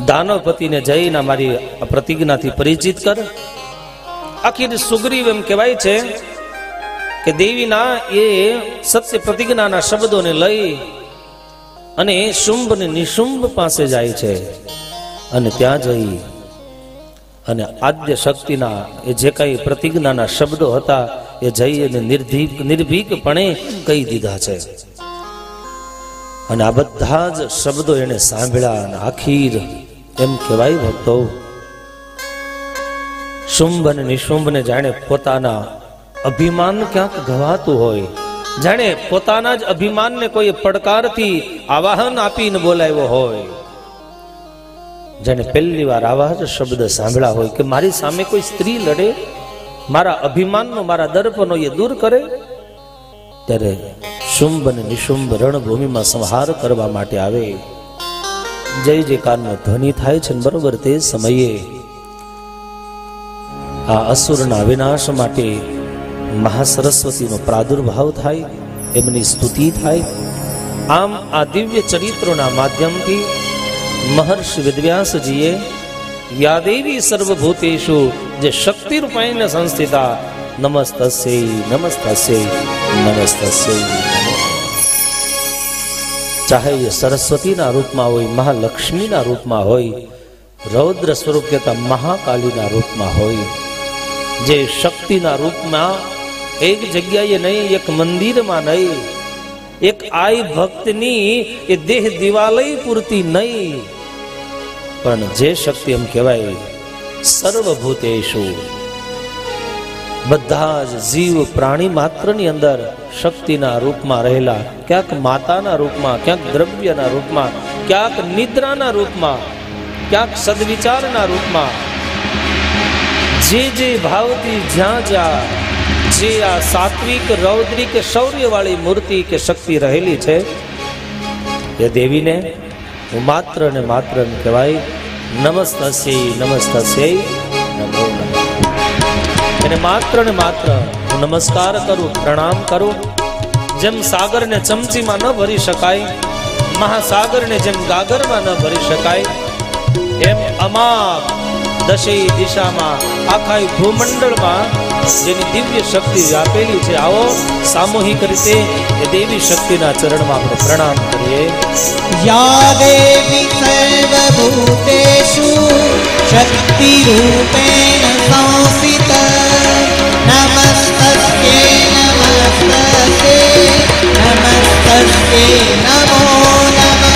દાનવપતિને જઈને મારી પ્રતિજ્ઞાથી પરિચિત કર. આખી સુગ્રીવ એમ કહેવાય છે કે દેવીના એ સત્ય પ્રતિજ્ઞાના શબ્દોને લઈ અને શુંભ ને નિશુંભ પાસે જાય છે. અને ત્યાં જઈ અને આદ્ય શક્તિના એ જે કઈ પ્રતિજ્ઞાના શબ્દો હતા એ જઈ અને નિર્ભીકપણે કહી દીધા છે. અને આ બધા જ શબ્દો એને સાંભળ્યા અને આખીર એમ કહેવાય ભક્તો, શુંભ અને નિશુંભને જાણે પોતાના અભિમાન ક્યાંક ગવાતું હોય, જાણે પોતાના જ અભિમાનને કોઈ પડકારથી આવાહન આપીને બોલાવ્યો હોય, જાણે પહેલી વાર આવા જ શબ્દ સાંભળ્યા હોય કે મારી સામે કોઈ સ્ત્રી લડે, મારા અભિમાનનો, મારા દર્પનો એ દૂર કરે. ત્યારે શુંભ અને નિશુંભ રણભૂમિમાં સંહાર કરવા માટે આવે. જય જયકારનો ધ્વનિ થાય છે. બરોબર તે સમયે આ અસુરના વિનાશ માટે મહાસરસ્વતીનો પ્રાદુર્ભાવ થાય, એમની સ્તુતિ થાય. આમ આ દિવ્ય ચરિત્રોના માધ્યમથી મહર્ષિ વેદવ્યાસજીએ યાદેવી સર્વભૂતેષુ જે શક્તિ રૂપેણ સંસ્થિતા નમસ્તસ્ય નમસ્તસ્ય નમસ્તસ્ય, ચાહે એ સરસ્વતીના રૂપમાં હોય, મહાલક્ષ્મીના રૂપમાં હોય, રૌદ્ર સ્વરૂપ કહેતા મહાકાલીના રૂપમાં હોય, જે શક્તિના રૂપમાં એક જગ્યાએ નહીં, એક મંદિરમાં નહીં, એક આઈ ભક્તની એ દેહ દિવાલય પૂરતી નહીં, પણ જે શક્તિ એમ કહેવાય સર્વભૂતેષુ, બધા જ જીવ પ્રાણી માત્રની અંદર શક્તિના રૂપમાં રહેલા, ક્યાંક માતાના રૂપમાં, ક્યાંક દ્રવ્યના રૂપમાં, ક્યાંક નિદ્રાના રૂપમાં, ક્યાંક સદવિચારના રૂપમાં, જે ભાવથી જ્યાં જ્યાં જે આ સાત્વિક રૌદ્રિક શૌર્યવાળી મૂર્તિ કે શક્તિ રહેલી છે, એ દેવીને હું માત્ર ને માત્ર એમ કહેવાય નમસ્તસ્ય નમસ્તસ્ય નમો નમઃ. એને માત્ર ને માત્ર હું નમસ્કાર કરું, પ્રણામ કરું. જેમ સાગરને ચમચીમાં ન ભરી શકાય, મહાસાગરને જેમ ગાગરમાં ન ભરી શકાય, એમ અમાપ દશેય દિશામાં આખા ભૂમંડળમાં જેની દિવ્ય શક્તિ વ્યાપેલી છે, આવો સામૂહિક રીતે એ દેવી શક્તિના ચરણમાં આપણે પ્રણામ કરીએ.
યા દેવી સર્વભૂતેષુ શક્તિ રૂપેણ સંસ્થિતા નમસ્તસ્ય નમસ્તસ્ય નમસ્તસ્ય નમો નમઃ.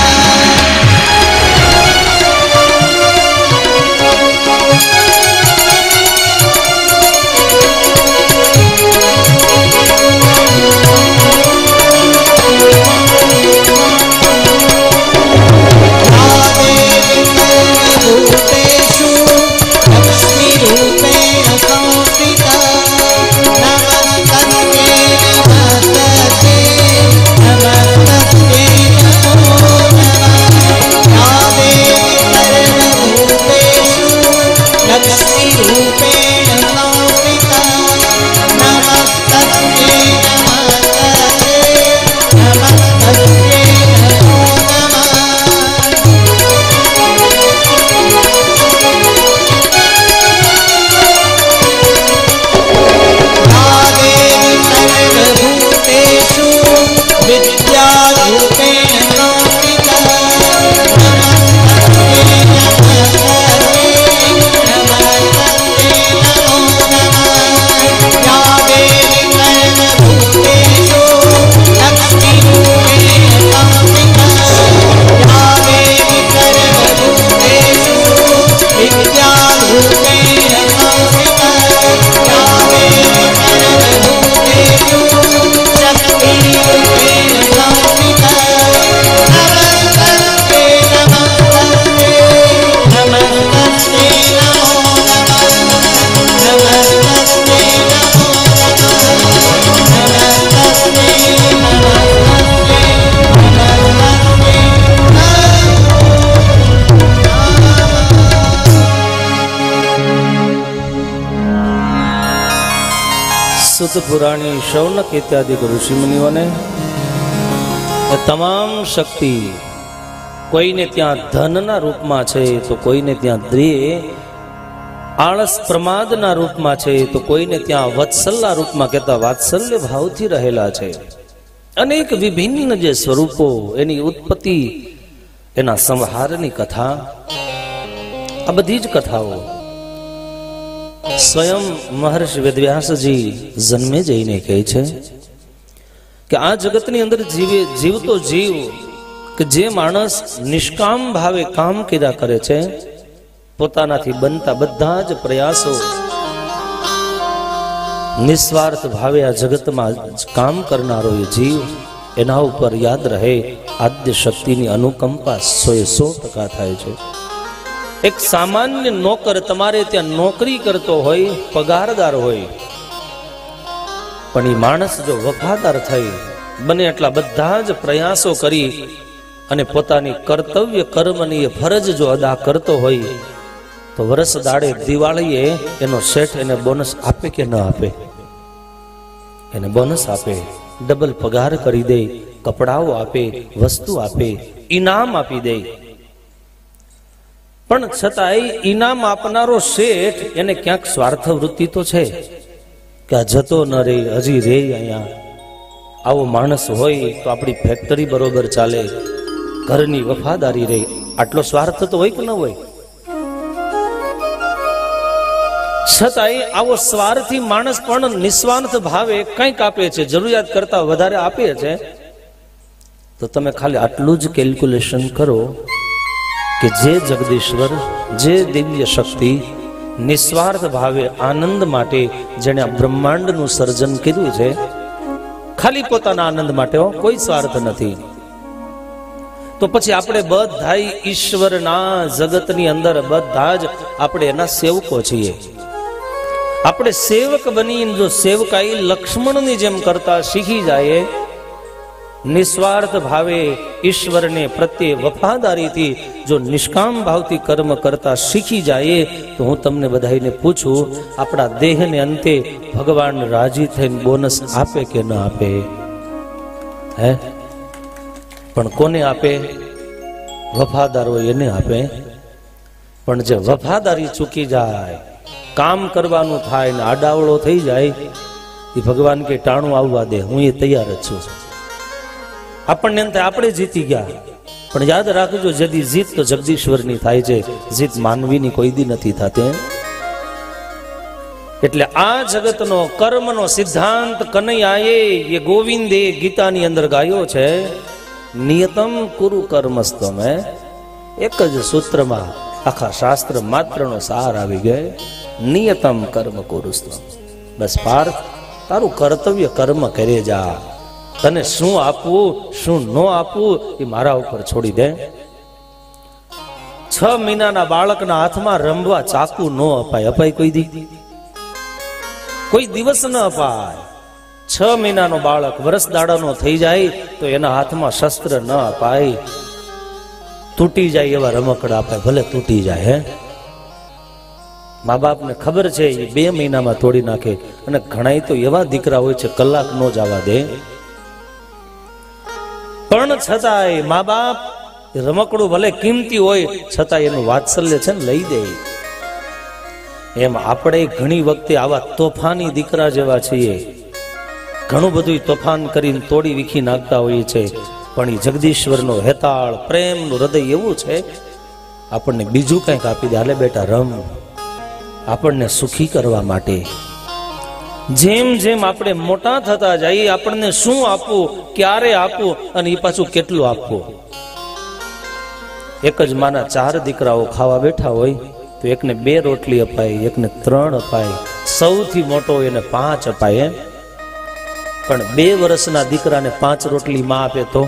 સુત પુરાણી શૌનક ઇત્યાદિ ઋષિ મુનિઓને તમામ શક્તિ કોઈને ત્યાં ધનના રૂપમાં છે, તો કોઈને ત્યાં દ્રેહ આળસ પ્રમાદના રૂપમાં છે, તો કોઈને ત્યાં વત્સલના રૂપમાં કહેતા વાત્સલ્ય ભાવથી રહેલા છે. અનેક વિભિન્ન જે સ્વરૂપો, એની ઉત્પત્તિ, એના સંહારની કથા આ બધી જ કથાઓ સ્વયં મહર્ષિ વેદવ્યાસજી જન્મે જઈને કહે છે કે આ જગતની અંદર જીવતો જીવ કે જે માણસ નિષ્કામ ભાવે કામ કર્યા કરે છે, પોતાનાથી બનતા બધા જ પ્રયાસો નિસ્વાર્થ ભાવે આ જગતમાં કામ કરનારો એ જીવ, એના ઉપર યાદ રહે આદ્ય શક્તિની અનુકંપા 100% થાય છે. એક સામાન્ય નોકર તમારે ત્યાં નોકરી કરતો હોય, પગારદાર હોય, પણ એ માણસ જો વફાદાર થઈ બને એટલા બધા જ પ્રયાસો કરી અને પોતાની કર્તવ્ય કર્મની ફરજ જો અદા કરતો હોય તો વરસ દાડે દિવાળીએ એનો શેઠ એને બોનસ આપે કે ન આપે? એને બોનસ આપે, ડબલ પગાર કરી દે, કપડાઓ આપે, વસ્તુ આપે, ઇનામ આપી દે. પણ છતાંય ઇનામ આપનારો શેઠ એને ક્યાંક સ્વાર્થ વૃત્તિ તો છે કે આ જતો ન રે, હજી રે અહીંયા. આવો માણસ હોય તો આપણી ફેક્ટરી બરોબર ચાલે, ઘરની વફાદારી રહે. આટલો સ્વાર્થ તો હોય કે ન હોય? છતાંય આવો સ્વાર્થી માણસ પણ નિસ્વાર્થ ભાવે કંઈક આપે છે, જરૂરિયાત કરતા વધારે આપે છે. તો તમે ખાલી આટલું જ કેલ્ક્યુલેશન કરો કે જે જગદીશ્વર, જે દિવ્ય શક્તિ નિસ્વાર્થ ભાવે આનંદ માટે જેણે આ બ્રહ્માંડનું સર્જન કર્યું છે, ખાલી પોતાના આનંદ માટે, કોઈ સ્વાર્થ નથી, તો પછી આપણે બધા ઈશ્વરના જગતની અંદર બધા જ આપણે એના સેવકો છીએ. આપણે સેવક બની જો સેવકાઈ લક્ષ્મણની જેમ કરતા શીખી જાય, નિસ્વાર્થ ભાવે ઈશ્વરને પ્રત્યે વફાદારીથી જો નિષ્કામ ભાવથી કર્મ કરતા શીખી જાય, તો હું તમને બધાને પૂછું, આપણા દેહને અંતે ભગવાન રાજી થઈને બોનસ આપે કે ન આપે? હે? પણ કોને આપે? વફાદાર હોય એને આપે. પણ જે વફાદારી ચૂકી જાય, કામ કરવાનું થાય ને આડાવળો થઈ જાય, એ ભગવાન કે ટાણું આવવા દે, હું એ તૈયાર જ છું. આપણને એમ થાય આપણે જીતી ગયા, પણ યાદ રાખજો, જદી જીત તો જગદીશ્વરની થાય છે, જીત માનવીની કોઈ દી નથી થતી. એટલે આ જગતનો કર્મનો સિદ્ધાંત કનૈયાએ એ ગોવિંદે ગીતાની અંદર ગાયો છે. નિયતમ કુરુ કર્મસ્તમ. એક જ સૂત્રમાં આખા શાસ્ત્ર માત્રનો સાર આવી ગયો. નિયતમ કર્મ કુરુસ્તમ. બસ પાર્થ, તારું કર્તવ્ય કર્મ કરે જા. તને શું આપવું શું ન આપવું એ મારા ઉપર છોડી દે. 6 મહિનાના બાળકના હાથમાં રમવા ચાકુ ન અપાય? અપાય કોઈ દી? કોઈ દિવસ ન અપાય. 6 મહિનાનો બાળક વરસ દાડાનો થઈ જાય તો એના હાથમાં શસ્ત્ર ન અપાય. તૂટી જાય એવા રમકડા અપાય, ભલે તૂટી જાય. હે, મા બાપને ખબર છે એ 2 મહિનામાં તોડી નાખે. અને ઘણા તો એવા દીકરા હોય છે કલાક નો જવા દે. પણ છતાંય મા બાપ રમકડું ભલે કિંમતી હોય છતાં એનું વાત્સલ્ય છે ને લઈ દે. એમ આપણે ઘણી વખતે આવા તોફાની દીકરા જેવા છીએ, ઘણું બધું તોફાન કરીને તોડી વીખી નાખતા હોઈએ છે. પણ એ જગદીશ્વરનો હેતાળ પ્રેમનું હૃદય એવું છે, આપણને બીજું કંઈક આપી દે, હાલે બેટા રમ, આપણને સુખી કરવા માટે. જેમ જેમ આપણે મોટા થતા જઈએ, આપણને શું આપવું, ક્યારે આપવું અને એ પાછું કેટલું આપવું. એક જ માના 4 દીકરાઓ ખાવા બેઠા હોય તો એકને 2 રોટલી અપાય, એકને 3 અપાય, સૌથી મોટો એને 5 અપાય. પણ 2 વર્ષના દીકરાને 5 રોટલી માં આપે તો?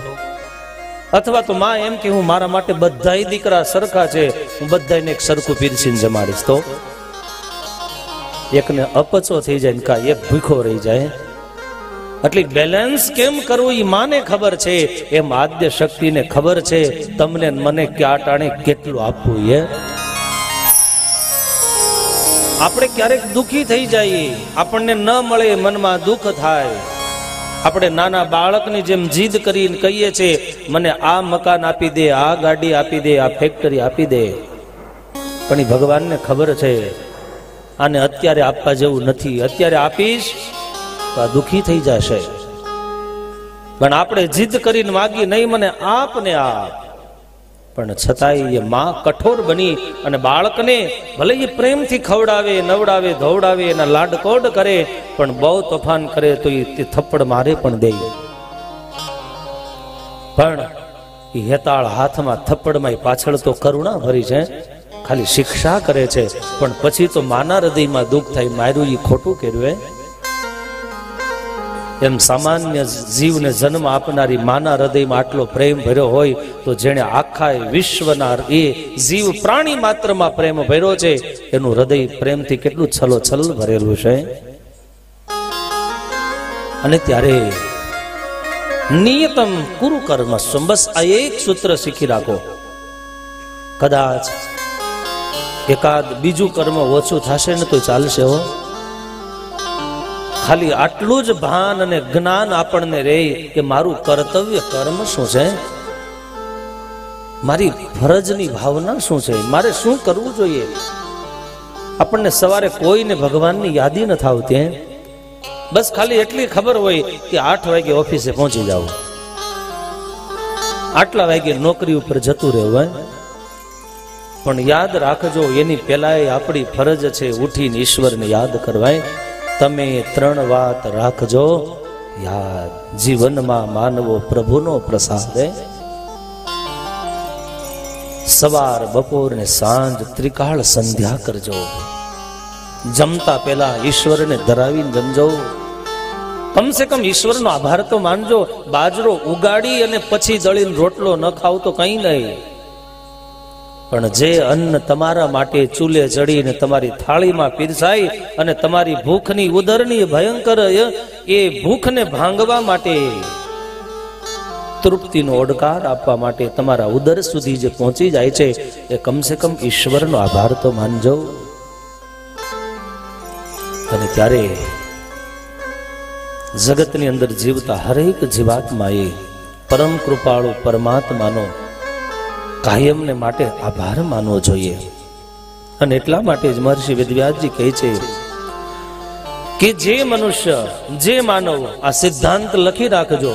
અથવા તો માં એમ કે હું મારા માટે બધાય દીકરા સરખા છે, હું બધાને એક સરખું પીરસીને જમાડીશ, તો એકને અપચો થઈ જાય, કા એક ભૂખો રહી જાય. એટલે બેલેન્સ કેમ કરવું એ માને ખબર છે, એમ આદ્ય શક્તિને ખબર છે તમને મને ક્યાં ટાણે કેટલું આપવું. એ આપણે ક્યારેક દુખી થઈ જઈએ, આપણને ન મળે, મનમાં દુઃખ થાય. આપણે નાના બાળકની જેમ જીદ કરીને કહીએ છીએ મને આ મકાન આપી દે, આ ગાડી આપી દે, આ ફેક્ટરી આપી દે. પણ એ ભગવાનને ખબર છે આને અત્યારે આપવા જેવું નથી, અત્યારે આપીશ તો આ દુખી થઈ જશે. પણ આપણે જીદ કરીને માગી, નહીં મને આપ ને આપ. પણ છતાંય એ માં કઠોર બની અને બાળકને ભલે એ પ્રેમથી ખવડાવે, નવડાવે, ધોવડાવે, એના લાડકોડ કરે, પણ બહુ તોફાન કરે તો એ થપ્પડ મારે પણ દે. પણ એ હેતાળ હાથમાં થપ્પડમાં પાછળ તો કરુણા ભરી છે, ખાલી શિક્ષા કરે છે, પણ પછી તો માના હૃદયમાં દુઃખ થાય, માર્યું એ ખોટું કર્યું. એમ સામાન્ય જીવને જન્મ આપનારી માના હૃદયમાં આટલો પ્રેમ ભર્યો હોય તો જેણે આખા વિશ્વના એ જીવ પ્રાણી માત્રમાં પ્રેમ ભર્યો છે, એનું હૃદય પ્રેમથી કેટલું છલોછલ ભરેલું છે. અને ત્યારે નિયતમ કુરુ કર્મ, બસ આ એક સૂત્ર શીખી રાખો. કદાચ એકાદ બીજું કર્મ ઓછું થશે ને તો ચાલશે હો. ખાલી આટલું જ ભાન અને જ્ઞાન આપણને રહે કે મારું કર્તવ્ય કર્મ શું છે, મારી ફરજની ભાવના શું છે, મારે શું કરવું જોઈએ. આપણને સવારે કોઈને ભગવાનની યાદી ન આવતી, બસ ખાલી એટલી ખબર હોય કે 8 વાગે ઓફિસે પહોંચી જાવ, આટલા વાગે નોકરી ઉપર જતું રહેવું. પણ યાદ રાખજો, એની પહેલા આપણી ફરજ છે ઉઠીને ઈશ્વરને યાદ કરવાય. તમે 3 વાત રાખજો યાદ, જીવનમાં માનવો પ્રભુનો પ્રસાદ. સવાર, બપોર ને સાંજ ત્રિકાળ સંધ્યા કરજો. જમતા પહેલા ઈશ્વરને ધરાવીને જમજો. કમસે કમ ઈશ્વરનો આભાર તો માનજો. બાજરો ઉગાડી અને પછી દળીને રોટલો ન ખાવ તો કઈ નહીં, પણ જે અન્ન તમારા માટે ચૂલે ચડીને તમારી થાળીમાં પીરસાય અને તમારી ભૂખની ઉદરની ભયંકર એ ભૂખને ભાંગવા માટે, તૃપ્તિનો ઓડકાર આપવા માટે તમારા ઉદર સુધી જે પહોંચી જાય છે, એ કમસે કમ ઈશ્વરનો આભાર તો માનજો. અને ત્યારે જગતની અંદર જીવતા હરેક જીવાત્માએ પરમ કૃપાળુ પરમાત્માનો કાયમને માટે આભાર માનવો જોઈએ. અને એટલા માટે જ મહર્ષિ વેદવ્યાસજી કહે છે કે જે મનુષ્ય, જે માનવ, આ સિદ્ધાંત લખી રાખજો,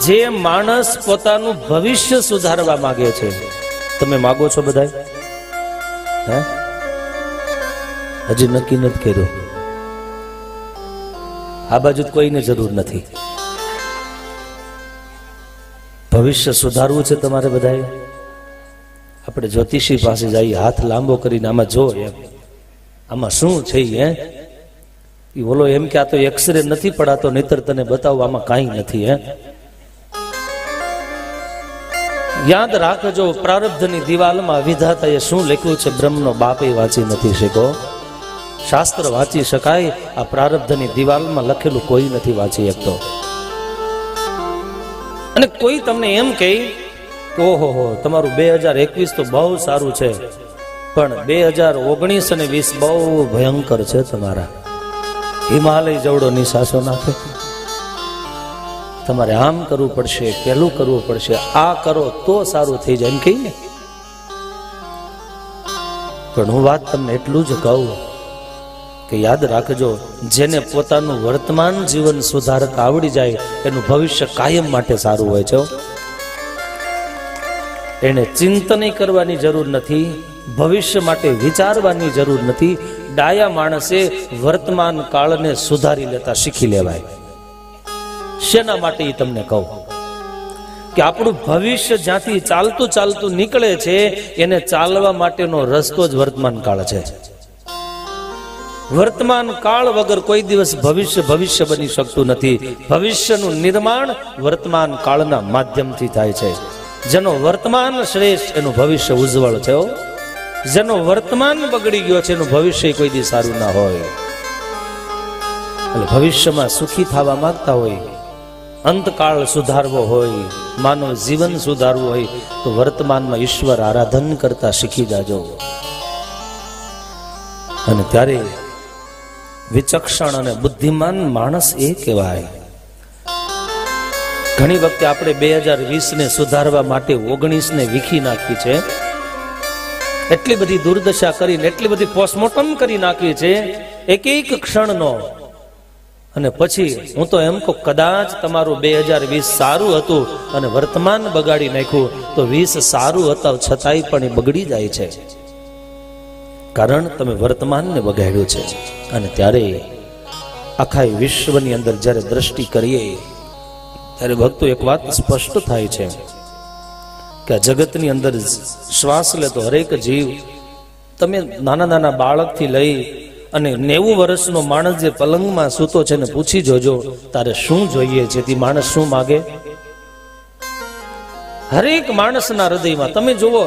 જે માણસ પોતાનું ભવિષ્ય સુધારવા માંગે છે, તમે માગો છો બધા? હે, હજી નક્કી નથી કર્યું? આ બાજુ કોઈને જરૂર નથી. ભવિષ્ય સુધારવું છે તમારે બધાએ? આપણે જ્યોતિષી પાસે જઈએ, હાથ લાંબો કરીને આમાં જો, એમ આમાં શું છે, એ બોલો એમ કે આ તો એક્સરે નથી પડાતો, નહીતર તને બતાવું આમાં કાંઈ નથી. યાદ રાખજો, પ્રારબ્ધની દિવાલમાં વિધાતાએ શું લખ્યું છે બ્રહ્મનો બાપે વાંચી નથી શક્યો. શાસ્ત્ર વાંચી શકાય, આ પ્રારબ્ધની દિવાલમાં લખેલું કોઈ નથી વાંચી શકતો. અને કોઈ તમને એમ કહે ઓહો તમારું 2021 તો બહુ સારું છે, પણ 2019 અને 20 બહુ ભયંકર છે તમારા, હિમાલય જેવડો નિશાસો નાખે. તમારે આમ કરવું પડશે, પેલું કરવું પડશે, આ કરો તો સારું થઈ જાય એમ કહીને. પણ હું વાત તમને એટલું જ કહું કે યાદ રાખજો, જેને પોતાનું વર્તમાન જીવન સુધારતા આવડી જાય એનું ભવિષ્ય કાયમ માટે સારું હોય છે. એને ચિંતન કરવાની જરૂર નથી, ભવિષ્ય માટે વિચારવાની જરૂર નથી. ડાયા માણસે વર્તમાન કાળને સુધારી લેતા શીખી લેવાય. શેના માટે એ તમને કહું કે આપણું ભવિષ્ય જ્યાંથી ચાલતું ચાલતું નીકળે છે, એને ચાલવા માટેનો રસ્તો જ વર્તમાન કાળ છે. વર્તમાન કાળ વગર કોઈ દિવસ ભવિષ્ય બની શકતું નથી. ભવિષ્યનું નિર્માણ વર્તમાન કાળના માધ્યમથી થાય છે. જેનો વર્તમાન શ્રેષ્ઠ એનું ભવિષ્ય ઉજ્જવળ છે. જેનો વર્તમાન બગડી ગયો છે એનું ભવિષ્ય કોઈ દી સારું ના હોય. એટલે ભવિષ્યમાં સુખી થવા માંગતા હોય, અંતકાળ સુધારવો હોય, માનવ જીવન સુધારવું હોય તો વર્તમાનમાં ઈશ્વર આરાધન કરતા શીખી જાજો. અને ત્યારે વિચક્ષણ અને બુદ્ધિમાન માણસ એ કહેવાય. ઘણી વખતે આપણે 2020 ને સુધારવા માટે 19 ને વીખી નાખી છે. એટલી બધી દુર્દશા કરીને, એટલી બધી પોસ્ટમોર્ટમ કરી નાખી છે એક એક ક્ષણનો. અને પછી હું તો એમ કહું, કદાચ તમારું 2020 સારું હતું અને વર્તમાન બગાડી નાખ્યું તો 20 સારું હતા છતાંય પણ એ બગડી જાય છે, કારણ તમે વર્તમાનને બગાડ્યું છે. અને ત્યારે આખા વિશ્વની અંદર જ્યારે દ્રષ્ટિ કરીએ ત્યારે ભક્તો એક વાત સ્પષ્ટ થાય છે કે આ જગતની અંદર શ્વાસ લેતો હરેક જીવ, તમે નાના નાના બાળકથી લઈ અને 90 વર્ષનો માણસ જે પલંગમાં સૂતો છે ને પૂછી જોજો તારે શું જોઈએ છે, તે માણસ શું માગે? હરેક માણસના હૃદયમાં તમે જુઓ,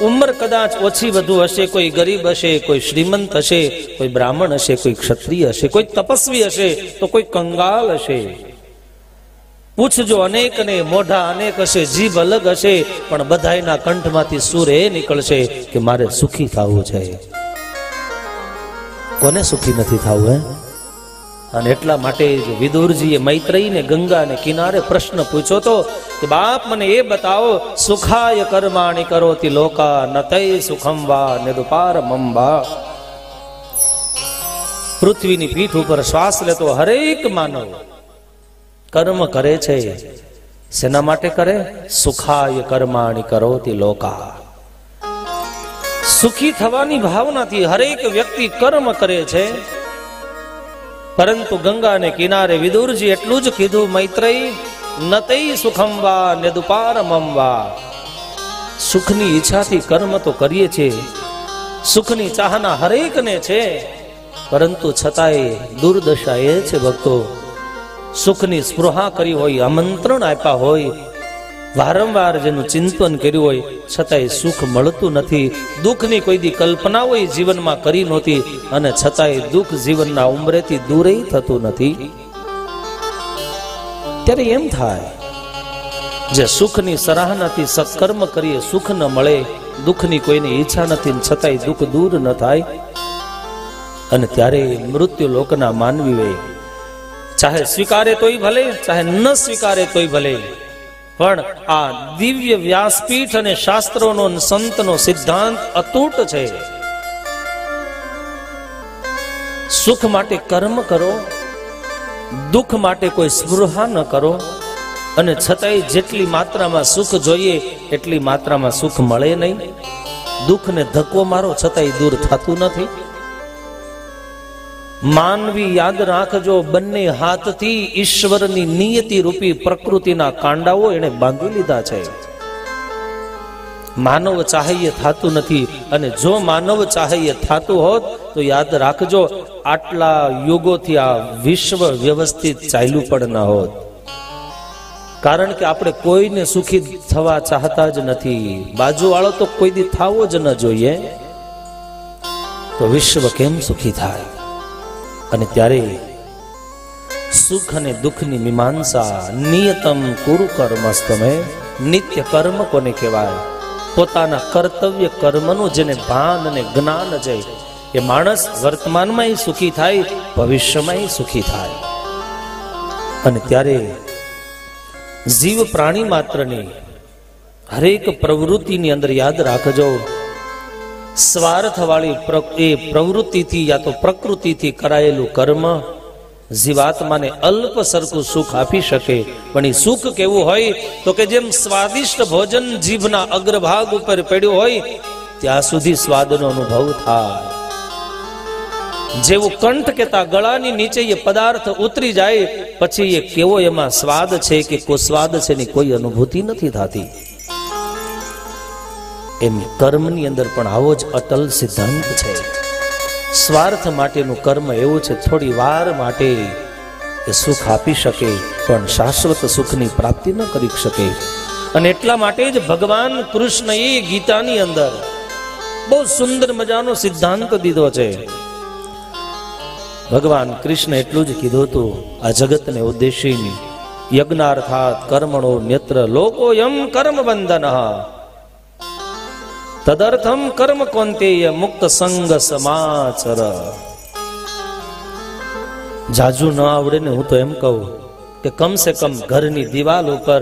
ઉંમર કદાચ ઓછી વધુ હશે, કોઈ ગરીબ હશે, કોઈ શ્રીમંત હશે, કોઈ બ્રાહ્મણ હશે, કોઈ ક્ષત્રિય હશે, કોઈ તપસ્વી હશે તો કોઈ કંગાલ હશે. પૂછજો, અનેક ને મોઢા અનેક હશે, જીભ અલગ હશે, પણ બધાયના કંઠમાંથી સૂર એ નીકળશે કે મારે સુખી થવું છે. કોને સુખી નથી થવું હે? અને એટલા માટે જ વિદુરજીએ મૈત્રેયીને ગંગાને કિનારે પ્રશ્ન પૂછ્યો તો કે બાપ મને એ બતાવો, સુખાય કર્માણિ કરોતિ લોકા નતૈ સુખમ વા નિરુપારમમ વા. પૃથ્વીની પીઠ ઉપર શ્વાસ લેતો હરેક માનવ કર્મ કરે છે. શેના માટે કરે? સુખાય કર્માણિ કરોતિ લોકા. સુખી થવાની ભાવનાથી હરેક વ્યક્તિ કર્મ કરે છે. પરંતુ ગંગાને કિનારે વિદુરજી એટલું જ કીધું, મૈત્રેયી નતૈ સુખમ વા નેદુપારમમ વા. સુખની ઈચ્છાથી કર્મ તો કરીએ છીએ, સુખની ચાહના હરેકને છે, પરંતુ છતાંય દુર્દશા એ છે ભક્તો, સુખની સ્પૃહા કરી હોય, આમંત્રણ આપ્યા હોય, વારંવાર જેનું ચિંતન કર્યું હોય, છતાંય સુખ મળતું નથી. દુઃખની કોઈ દી કલ્પના હોય જીવનમાં કરી નહોતી, અને છતાંય દુઃખ જીવનના ઉંબરેથી દૂરે થતું નથી. ત્યારે એમ થાય, જે સુખની સરાહનાથી સત્કર્મ કરીએ સુખ ન મળે, દુઃખની કોઈની ઈચ્છા નથી છતાંય દુઃખ દૂર ન થાય. અને ત્યારે મૃત્યુ લોકના માનવીએ ચાહે સ્વીકારે તોય ભલે, ચાહે ન સ્વીકારે તોય ભલે, પણ આ દિવ્ય વ્યાસપીઠ અને શાસ્ત્રોનો સંતનો સિદ્ધાંત અતૂટ છે. સુખ માટે કર્મ કરો, દુઃખ માટે કોઈ સ્પૃહા ન કરો, અને છતાંય જેટલી માત્રામાં સુખ જોઈએ એટલી માત્રામાં સુખ મળે નહીં. દુઃખને ધક્કો મારો છતાંય દૂર થતું નથી. માનવી યાદ રાખજો, બંને હાથથી ઈશ્વરની નિયતિ રૂપી પ્રકૃતિના કાંડાઓ એને બાંધી લીધા છે. માનવ ચાહ્ય થતું નથી, અને જો માનવ ચાહ્ય થતું હોત તો યાદ રાખજો આટલા યુગોથી આ વિશ્વ વ્યવસ્થિત ચાલ્યું પણ ન હોત. કારણ કે આપણે કોઈને સુખી થવા ચાહતા જ નથી. બાજુવાળો તો કોઈ દી થવો જ ન જોઈએ, તો વિશ્વ કેમ સુખી થાય? અને ત્યારે સુખ અને દુઃખની મીમાંસા, નિયતમ કુરુ કર્મસ્તમે. નિત્ય કર્મ કોને કહેવાય? પોતાના કર્તવ્ય કર્મનું જેને ભાન અને જ્ઞાન છે, એ માણસ વર્તમાનમાં સુખી થાય, ભવિષ્યમાં સુખી થાય. અને ત્યારે જીવ પ્રાણી માત્રની હરેક પ્રવૃત્તિની અંદર યાદ રાખજો, સ્વાર્થવાળી એ પ્રવૃત્તિથી યા તો પ્રકૃતિથી કરાયેલું કર્મ જીવાત્માને અલ્પ સરખું સુખ આપી શકે. પણ એ સુખ કેવું હોય તો કે જેમ સ્વાદિષ્ટ ભોજન જીભના અગ્રભાગ ઉપર પડ્યું હોય ત્યાં સુધી સ્વાદનો અનુભવ થાય. જેવું કંઠ કેતા ગળાની નીચે એ પદાર્થ ઉતરી જાય પછી એ કેવો એમાં સ્વાદ છે કે સ્વાદ છે ની કોઈ અનુભૂતિ નથી થતી. એમ કર્મની અંદર પણ આવો જ અટલ સિદ્ધાંત છે. સ્વાર્થ માટેનું કર્મ એવું છે, થોડી વાર માટે એ સુખ આપી શકે પણ શાશ્વત સુખની પ્રાપ્તિ ન કરી શકે. અને એટલા માટે જ ભગવાન કૃષ્ણએ ગીતાની અંદર બહુ સુંદર મજાનો સિદ્ધાંત દીધો છે. ભગવાન કૃષ્ણ એટલું જ કીધું હતું આ જગતને ઉદ્દેશીને, યજ્ઞાર્થાત કર્મણો નેત્ર લોકો યમ કર્મ બંધન તદર્થમ કર્મ કોંતેય મુક્ત સંગ સમાચર. જાજુ ન આવડે ને હું તો એમ કહું કે કમ સે કમ ઘરની દિવાલ ઉપર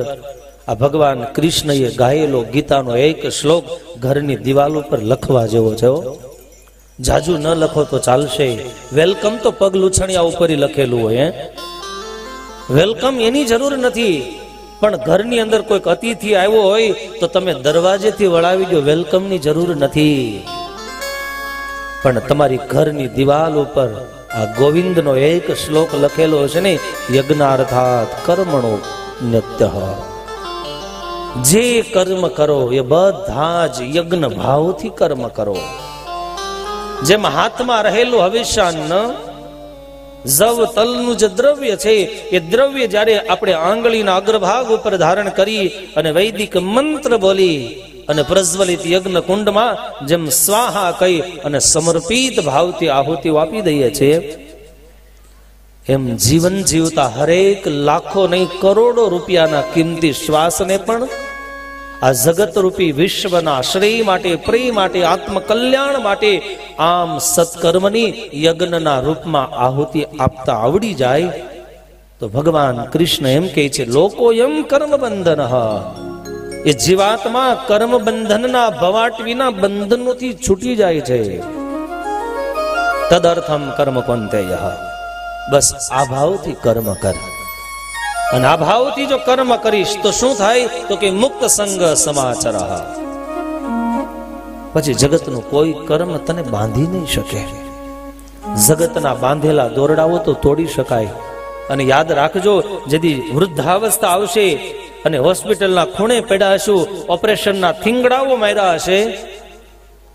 આ ભગવાન કૃષ્ણએ ગાયેલો ગીતાનો એક શ્લોક ઘરની દિવાલ ઉપર લખવા જેવો છે. જાજુ ન લખો તો ચાલશે, વેલકમ તો પગ લૂછણિયા ઉપર લખેલું હોય, વેલકમ એની જરૂર નથી, પણ ઘરની અંદર કોઈક અતિથિ આવ્યો હોય તો તમે દરવાજેથી વળાવી દો, વેલકમની જરૂર નથી. પણ તમારી ઘરની દિવાલ ઉપર આ ગોવિંદનો એક શ્લોક લખેલો છે ને, યજ્ઞાર્થાત કર્મણો નિત્યઃ. જે કર્મ કરો એ બધા જ યજ્ઞ ભાવથી કર્મ કરો. જેમ હાથમાં રહેલું હવિષ્યાન્ન, જવ તલનું જે દ્રવ્ય છે એ દ્રવ્ય જ્યારે આપણે આંગળીના અગ્રભાગ ઉપર ધારણ કરી અને વૈદિક મંત્ર બોલી અને પ્રજ્વલિત યજ્ઞ કુંડમાં જેમ સ્વાહા કહી અને સમર્પિત ભાવથી આહુતિઓ આપી દઈએ છીએ, એમ જીવન જીવતા હરેક લાખો નહીં કરોડો રૂપિયાના કિંમતી શ્વાસને પણ આ જગત રૂપી વિશ્વના શ્રેય માટે, પ્રેમ માટે, આત્મકલ્યાણ માટે આમ સત્કર્મની યજ્ઞના રૂપમાં આહુતિ આપતા આવડી જાય તો ભગવાન કૃષ્ણ એમ કહે છે, લોકો એમ કર્મ બંધન. એ જીવાત્મા કર્મ બંધનના ભવાટવીના બંધનોથી છૂટી જાય છે. તદર્થમ કર્મ કોંતેય. બસ આ ભાવથી કર્મ કર. અને આ ભાવથી જો કર્મ કરીશ તો શું થાય? તો કે મુક્ત સંગ સમાચર. પછી જગતનું કોઈ કર્મ તને બાંધી નહીં શકે. જગતના બાંધેલા દોરડાઓ તો તોડી શકાય. અને યાદ રાખજો, જેથી વૃદ્ધાવસ્થા આવશે અને હોસ્પિટલના ખૂણે પડ્યા હશું, ઓપરેશનના થીંગડાઓ માર્યા હશે,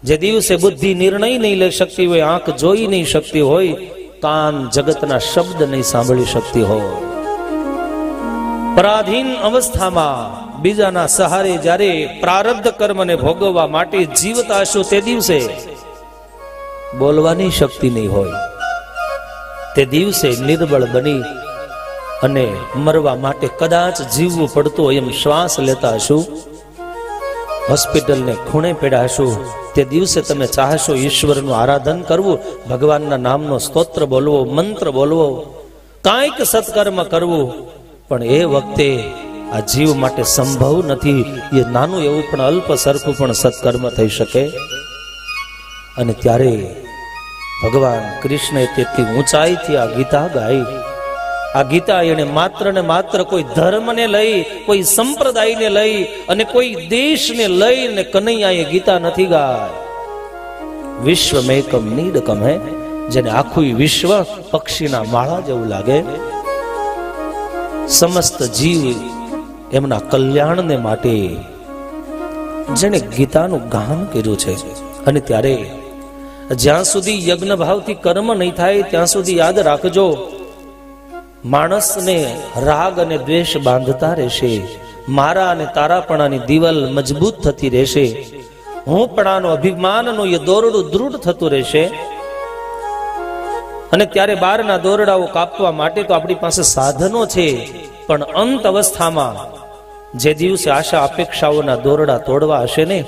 જે દિવસે બુદ્ધિ નિર્ણય નહીં લઈ શકતી હોય, આંખ જોઈ નહીં શકતી હોય, કાન જગતના શબ્દ નહીં સાંભળી શકતી હોય, પરાધીન અવસ્થામાં બીજાના સહારે જ્યારે પ્રારબ્ધ કર્મને ભોગવવા માટે જીવતા હશો, તે દિવસે બોલવાની શક્તિ નહીં હોય, તે દિવસે નિર્બળ બની અને મરવા માટે કદાચ જીવવું પડતું એમ શ્વાસ લેતા હશું, હોસ્પિટલને ખૂણે પડ્યા હશું, તે દિવસે તમે ચાહશો ઈશ્વરનું આરાધન કરવું, ભગવાનના નામનો સ્તોત્ર બોલવો, મંત્ર બોલવો, કાંઈક સત્કર્મ કરવું, પણ એ વખતે આ જીવ માટે સંભવ નથી. એ નાનું એવું પણ અલ્પ સરખું પણ સત્કર્મ થઈ શકે. અને ત્યારે ભગવાન કૃષ્ણે તેટલી ઊંચાઈથી આ ગીતા ગાઈ. આ ગીતા એને માત્ર ને માત્ર કોઈ ધર્મને લઈ, કોઈ સંપ્રદાયને લઈ અને કોઈ દેશને લઈને કનૈયાએ ગીતા નથી ગાય. વિશ્વમેકમ નીડકમ હે, જેને આખું વિશ્વ પક્ષીના માળા જેવું લાગે. સમસ્ત જીવ એમના કલ્યાણને માટે જેને ગીતાનું ગાન કર્યું છે. અને ત્યારે જ્યાં સુધી યજ્ઞ ભાવથી કર્મ નહીં થાય ત્યાં સુધી યાદ રાખજો, માણસને રાગ અને દ્વેષ બાંધતા રહેશે. મારા અને તારાપણાની દિવાલ મજબૂત થતી રહેશે. હું પણાનો અભિમાનનું એ દોરડું દૃઢ થતું રહેશે. અને ત્યારે બારના દોરડાઓ કાપવા માટે તો આપણી પાસે સાધનો છે, પણ અંત અવસ્થામાં જે દિવસે આશા અપેક્ષાઓના દોરડા તોડવા હશે ને,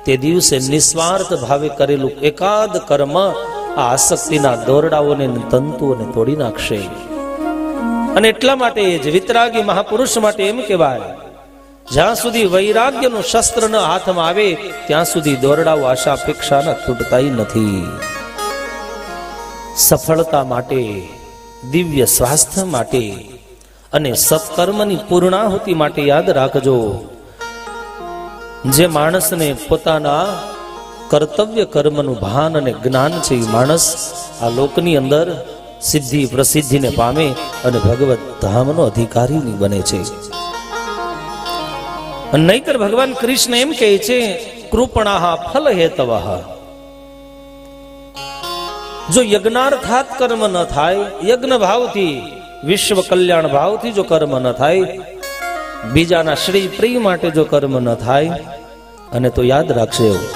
તે દિવસે નિસ્વાર્થ ભાવે કરેલું એકાદ કર્મ આ આસક્તિના દોરડાઓને, તંતુઓને તોડી નાખશે. અને એટલા માટે જ વિતરાગી મહાપુરુષ માટે એમ કહેવાય, જ્યાં સુધી વૈરાગ્યનું શસ્ત્ર ન હાથમાં આવે ત્યાં સુધી દોરડાઓ આશા અપેક્ષાના તૂટતા નથી. સફળતા માટે, દિવ્ય સ્વાસ્થ્ય માટે અને સત્કર્મની પૂર્ણાહુતિ માટે યાદ રાખજો, જે માણસને પોતાના કર્તવ્ય કર્મનું ભાન અને જ્ઞાન છે, એ માણસ આ લોકની અંદર સિદ્ધિ પ્રસિદ્ધિને પામે અને ભગવત ધામનો અધિકારી બને છે. નહીતર ભગવાન કૃષ્ણ એમ કહે છે, કૃપણાહ ફલ હેતવઃ. જો યજ્ઞાર્થાત કર્મ ન થાય, યજ્ઞ ભાવથી, વિશ્વ કલ્યાણ ભાવથી જો કર્મ ન થાય, બીજાના શ્રી પ્રિય માટે જો કર્મ ન થાય, અને તો યાદ રાખશે એવું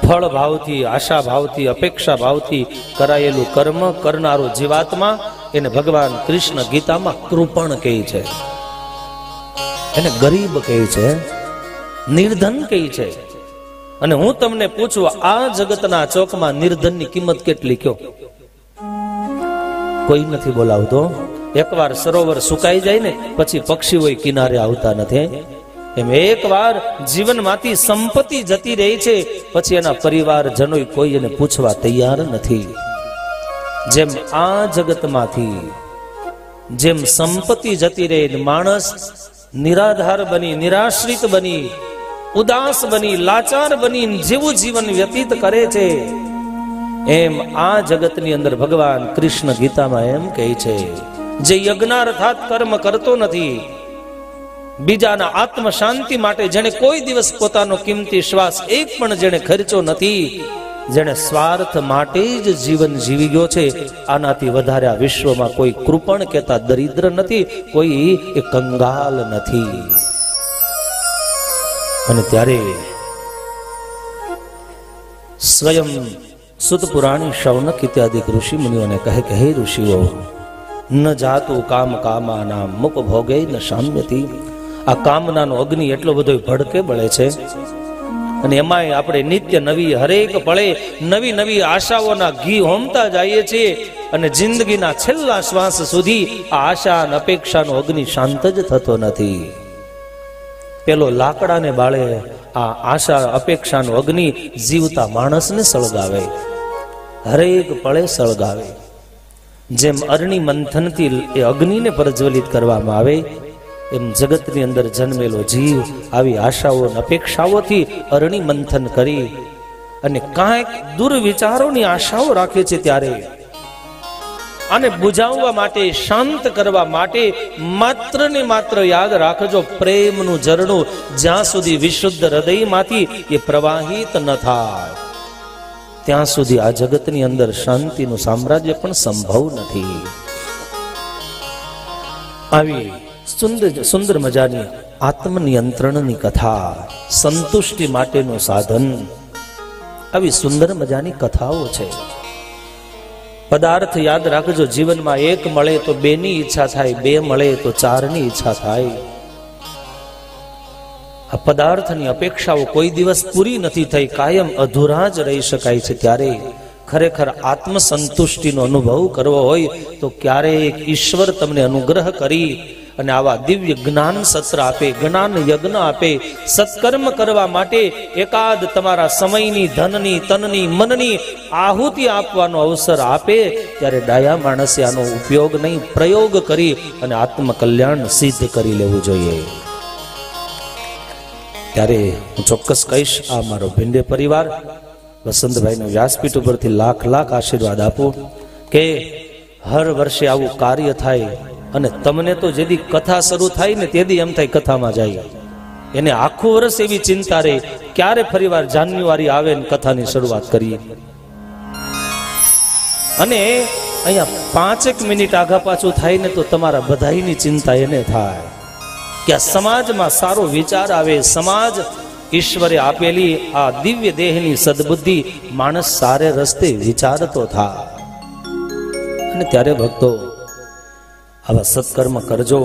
ફળ ભાવથી, આશા ભાવથી, અપેક્ષા ભાવથી કરાયેલું કર્મ કરનારો જીવાત્મા એને ભગવાન કૃષ્ણ ગીતામાં કૃપણ કહે છે, એને ગરીબ કહે છે, નિર્ધન કહે છે. અને હું તમને પૂછું, આ જગતના ચોકમાં નિર્ધનની કિંમત કેટલી કયો? કોઈ નથી બોલાવતો. એકવાર સરોવર સુકાઈ જાય ને પછી પક્ષીઓ કિનારે આવતા નથી. એમ એકવાર જીવનમાંથી સંપત્તિ જતી રહી છે પછી એના પરિવારજનો કોઈ એને પૂછવા તૈયાર નથી. જેમ આ જગતમાંથી જેમ સંપત્તિ જતી રહે, માણસ નિરાધાર બની, નિરાશ્રિત બની, ઉદાસ બની, લાચાર બની જેવું જીવન વ્યતીત કરે છે, એમ આ જગતની અંદર ભગવાન કૃષ્ણ ગીતામાં એમ કહે છે, જે યજ્ઞાર્થાત કર્મ કરતો નથી, બીજાના આત્મ શાંતિ માટે જેને કોઈ દિવસ પોતાનો કિંમતી શ્વાસ એક પણ જેને ખર્ચો નથી, જેને સ્વાર્થ માટે જ જીવન જીવી ગયો છે, આનાથી વધારે આ વિશ્વમાં કોઈ કૃપણ કેતા દરિદ્ર નથી, કોઈ એ કંગાલ નથી. અને ત્યારે સ્વયં સુત પુરાણી, શૌનક ઇત્યાદિ ઋષિ મુનિઓને કહે કે હે ઋષિઓ, ન જાતું કામ કામાના મુક ભોગે ન શામ્યતી. આ કામનાનો અગ્નિ એટલો બધો ભડકે બળે છે, અને એમાંય આપણે નિત્ય નવી, હરેક પળે નવી નવી આશાઓના ઘી હોમતા જઈએ છીએ, અને જિંદગીના છેલ્લા શ્વાસ સુધી આ આશા અને અપેક્ષાનો અગ્નિ શાંત જ થતો નથી. પેલો લાકડાને બાળે આ આશા અપેક્ષાનો અગ્નિ જીવતા માણસને સળગાવે, હરેક પળે સળગાવે. જેમ અરણી મંથનથી એ અગ્નિને પ્રજ્વલિત કરવામાં આવે, એમ જગતની અંદર જન્મેલો જીવ આવી આશાઓ અને અપેક્ષાઓથી અરણી મંથન કરી અને કાંઈક દુર્વિચારોની આશાઓ રાખે છે, ત્યારે આને બુજાવવા માટે, શાંત કરવા માટે માત્ર ને માત્ર યાદ રાખજો, પ્રેમનું ઝરણું જ્યાં સુધી વિશુદ્ધ હૃદયમાંથી એ પ્રવાહિત ન થાય, ત્યાં સુધી આ જગતની અંદર શાંતિનું સામ્રાજ્ય પણ સંભવ નથી. આવી સુંદર મજાની આત્મનિયંત્રણની કથા, સંતુષ્ટિ માટેનું સાધન, આવી સુંદર મજાની કથાઓ છે. પદાર્થ યાદ રાખજો, જીવનમાં એક મળે તો બે ની ઈચ્છા થાય, બે મળે તો ચાર ની ઈચ્છા થાય. આ પદાર્થની અપેક્ષાઓ કોઈ દિવસ પૂરી નથી થઈ, કાયમ અધૂરા જ રહી શકાય છે. ત્યારે ખરેખર આત્મસંતુષ્ટિનો અનુભવ કરવો હોય તો ક્યારેક ઈશ્વર તમને અનુગ્રહ કરી અને આવા દિવ્ય જ્ઞાન સત્ર આપે, જ્ઞાન યજ્ઞ આપે, સત્કર્મ કરવા માટે એકાદ તમારા સમયની, ધનની, તનની, મનની આહુતિ આપવાનો અવસર આપે, ત્યારે ડાયા માણસે આનો ઉપયોગ નહીં, પ્રયોગ કરી અને આત્મકલ્યાણ સિદ્ધ કરી લેવું જોઈએ. ત્યારે હું ચોક્કસ કહીશ, આ મારો ભીંડે પરિવાર વસંતભાઈનો વ્યાસપીઠ ઉપરથી લાખ લાખ આશીર્વાદ આપો કે હર વર્ષે આવું કાર્ય થાય. અને તમને તો જેથી કથા શરૂ થાય ને તેથી એમ થાય કથામાં જાય, એને આખું વર્ષ એવી ચિંતા રહે ક્યારે ફરીવાર જાન્યુઆરી આવે ને કથાની શરૂઆત કરીએ. અને અહીંયા 5 મિનિટ આગા પાછું થાય ને તો તમારા બધાઈની ચિંતા એને થાય કે આ સમાજમાં સારો વિચાર આવે, સમાજ ઈશ્વરે આપેલી આ દિવ્ય દેહની સદબુદ્ધિ માણસ સારે રસ્તે વિચારતો થાય. અને ત્યારે ભક્તો આવા સત્કર્મ કરજો.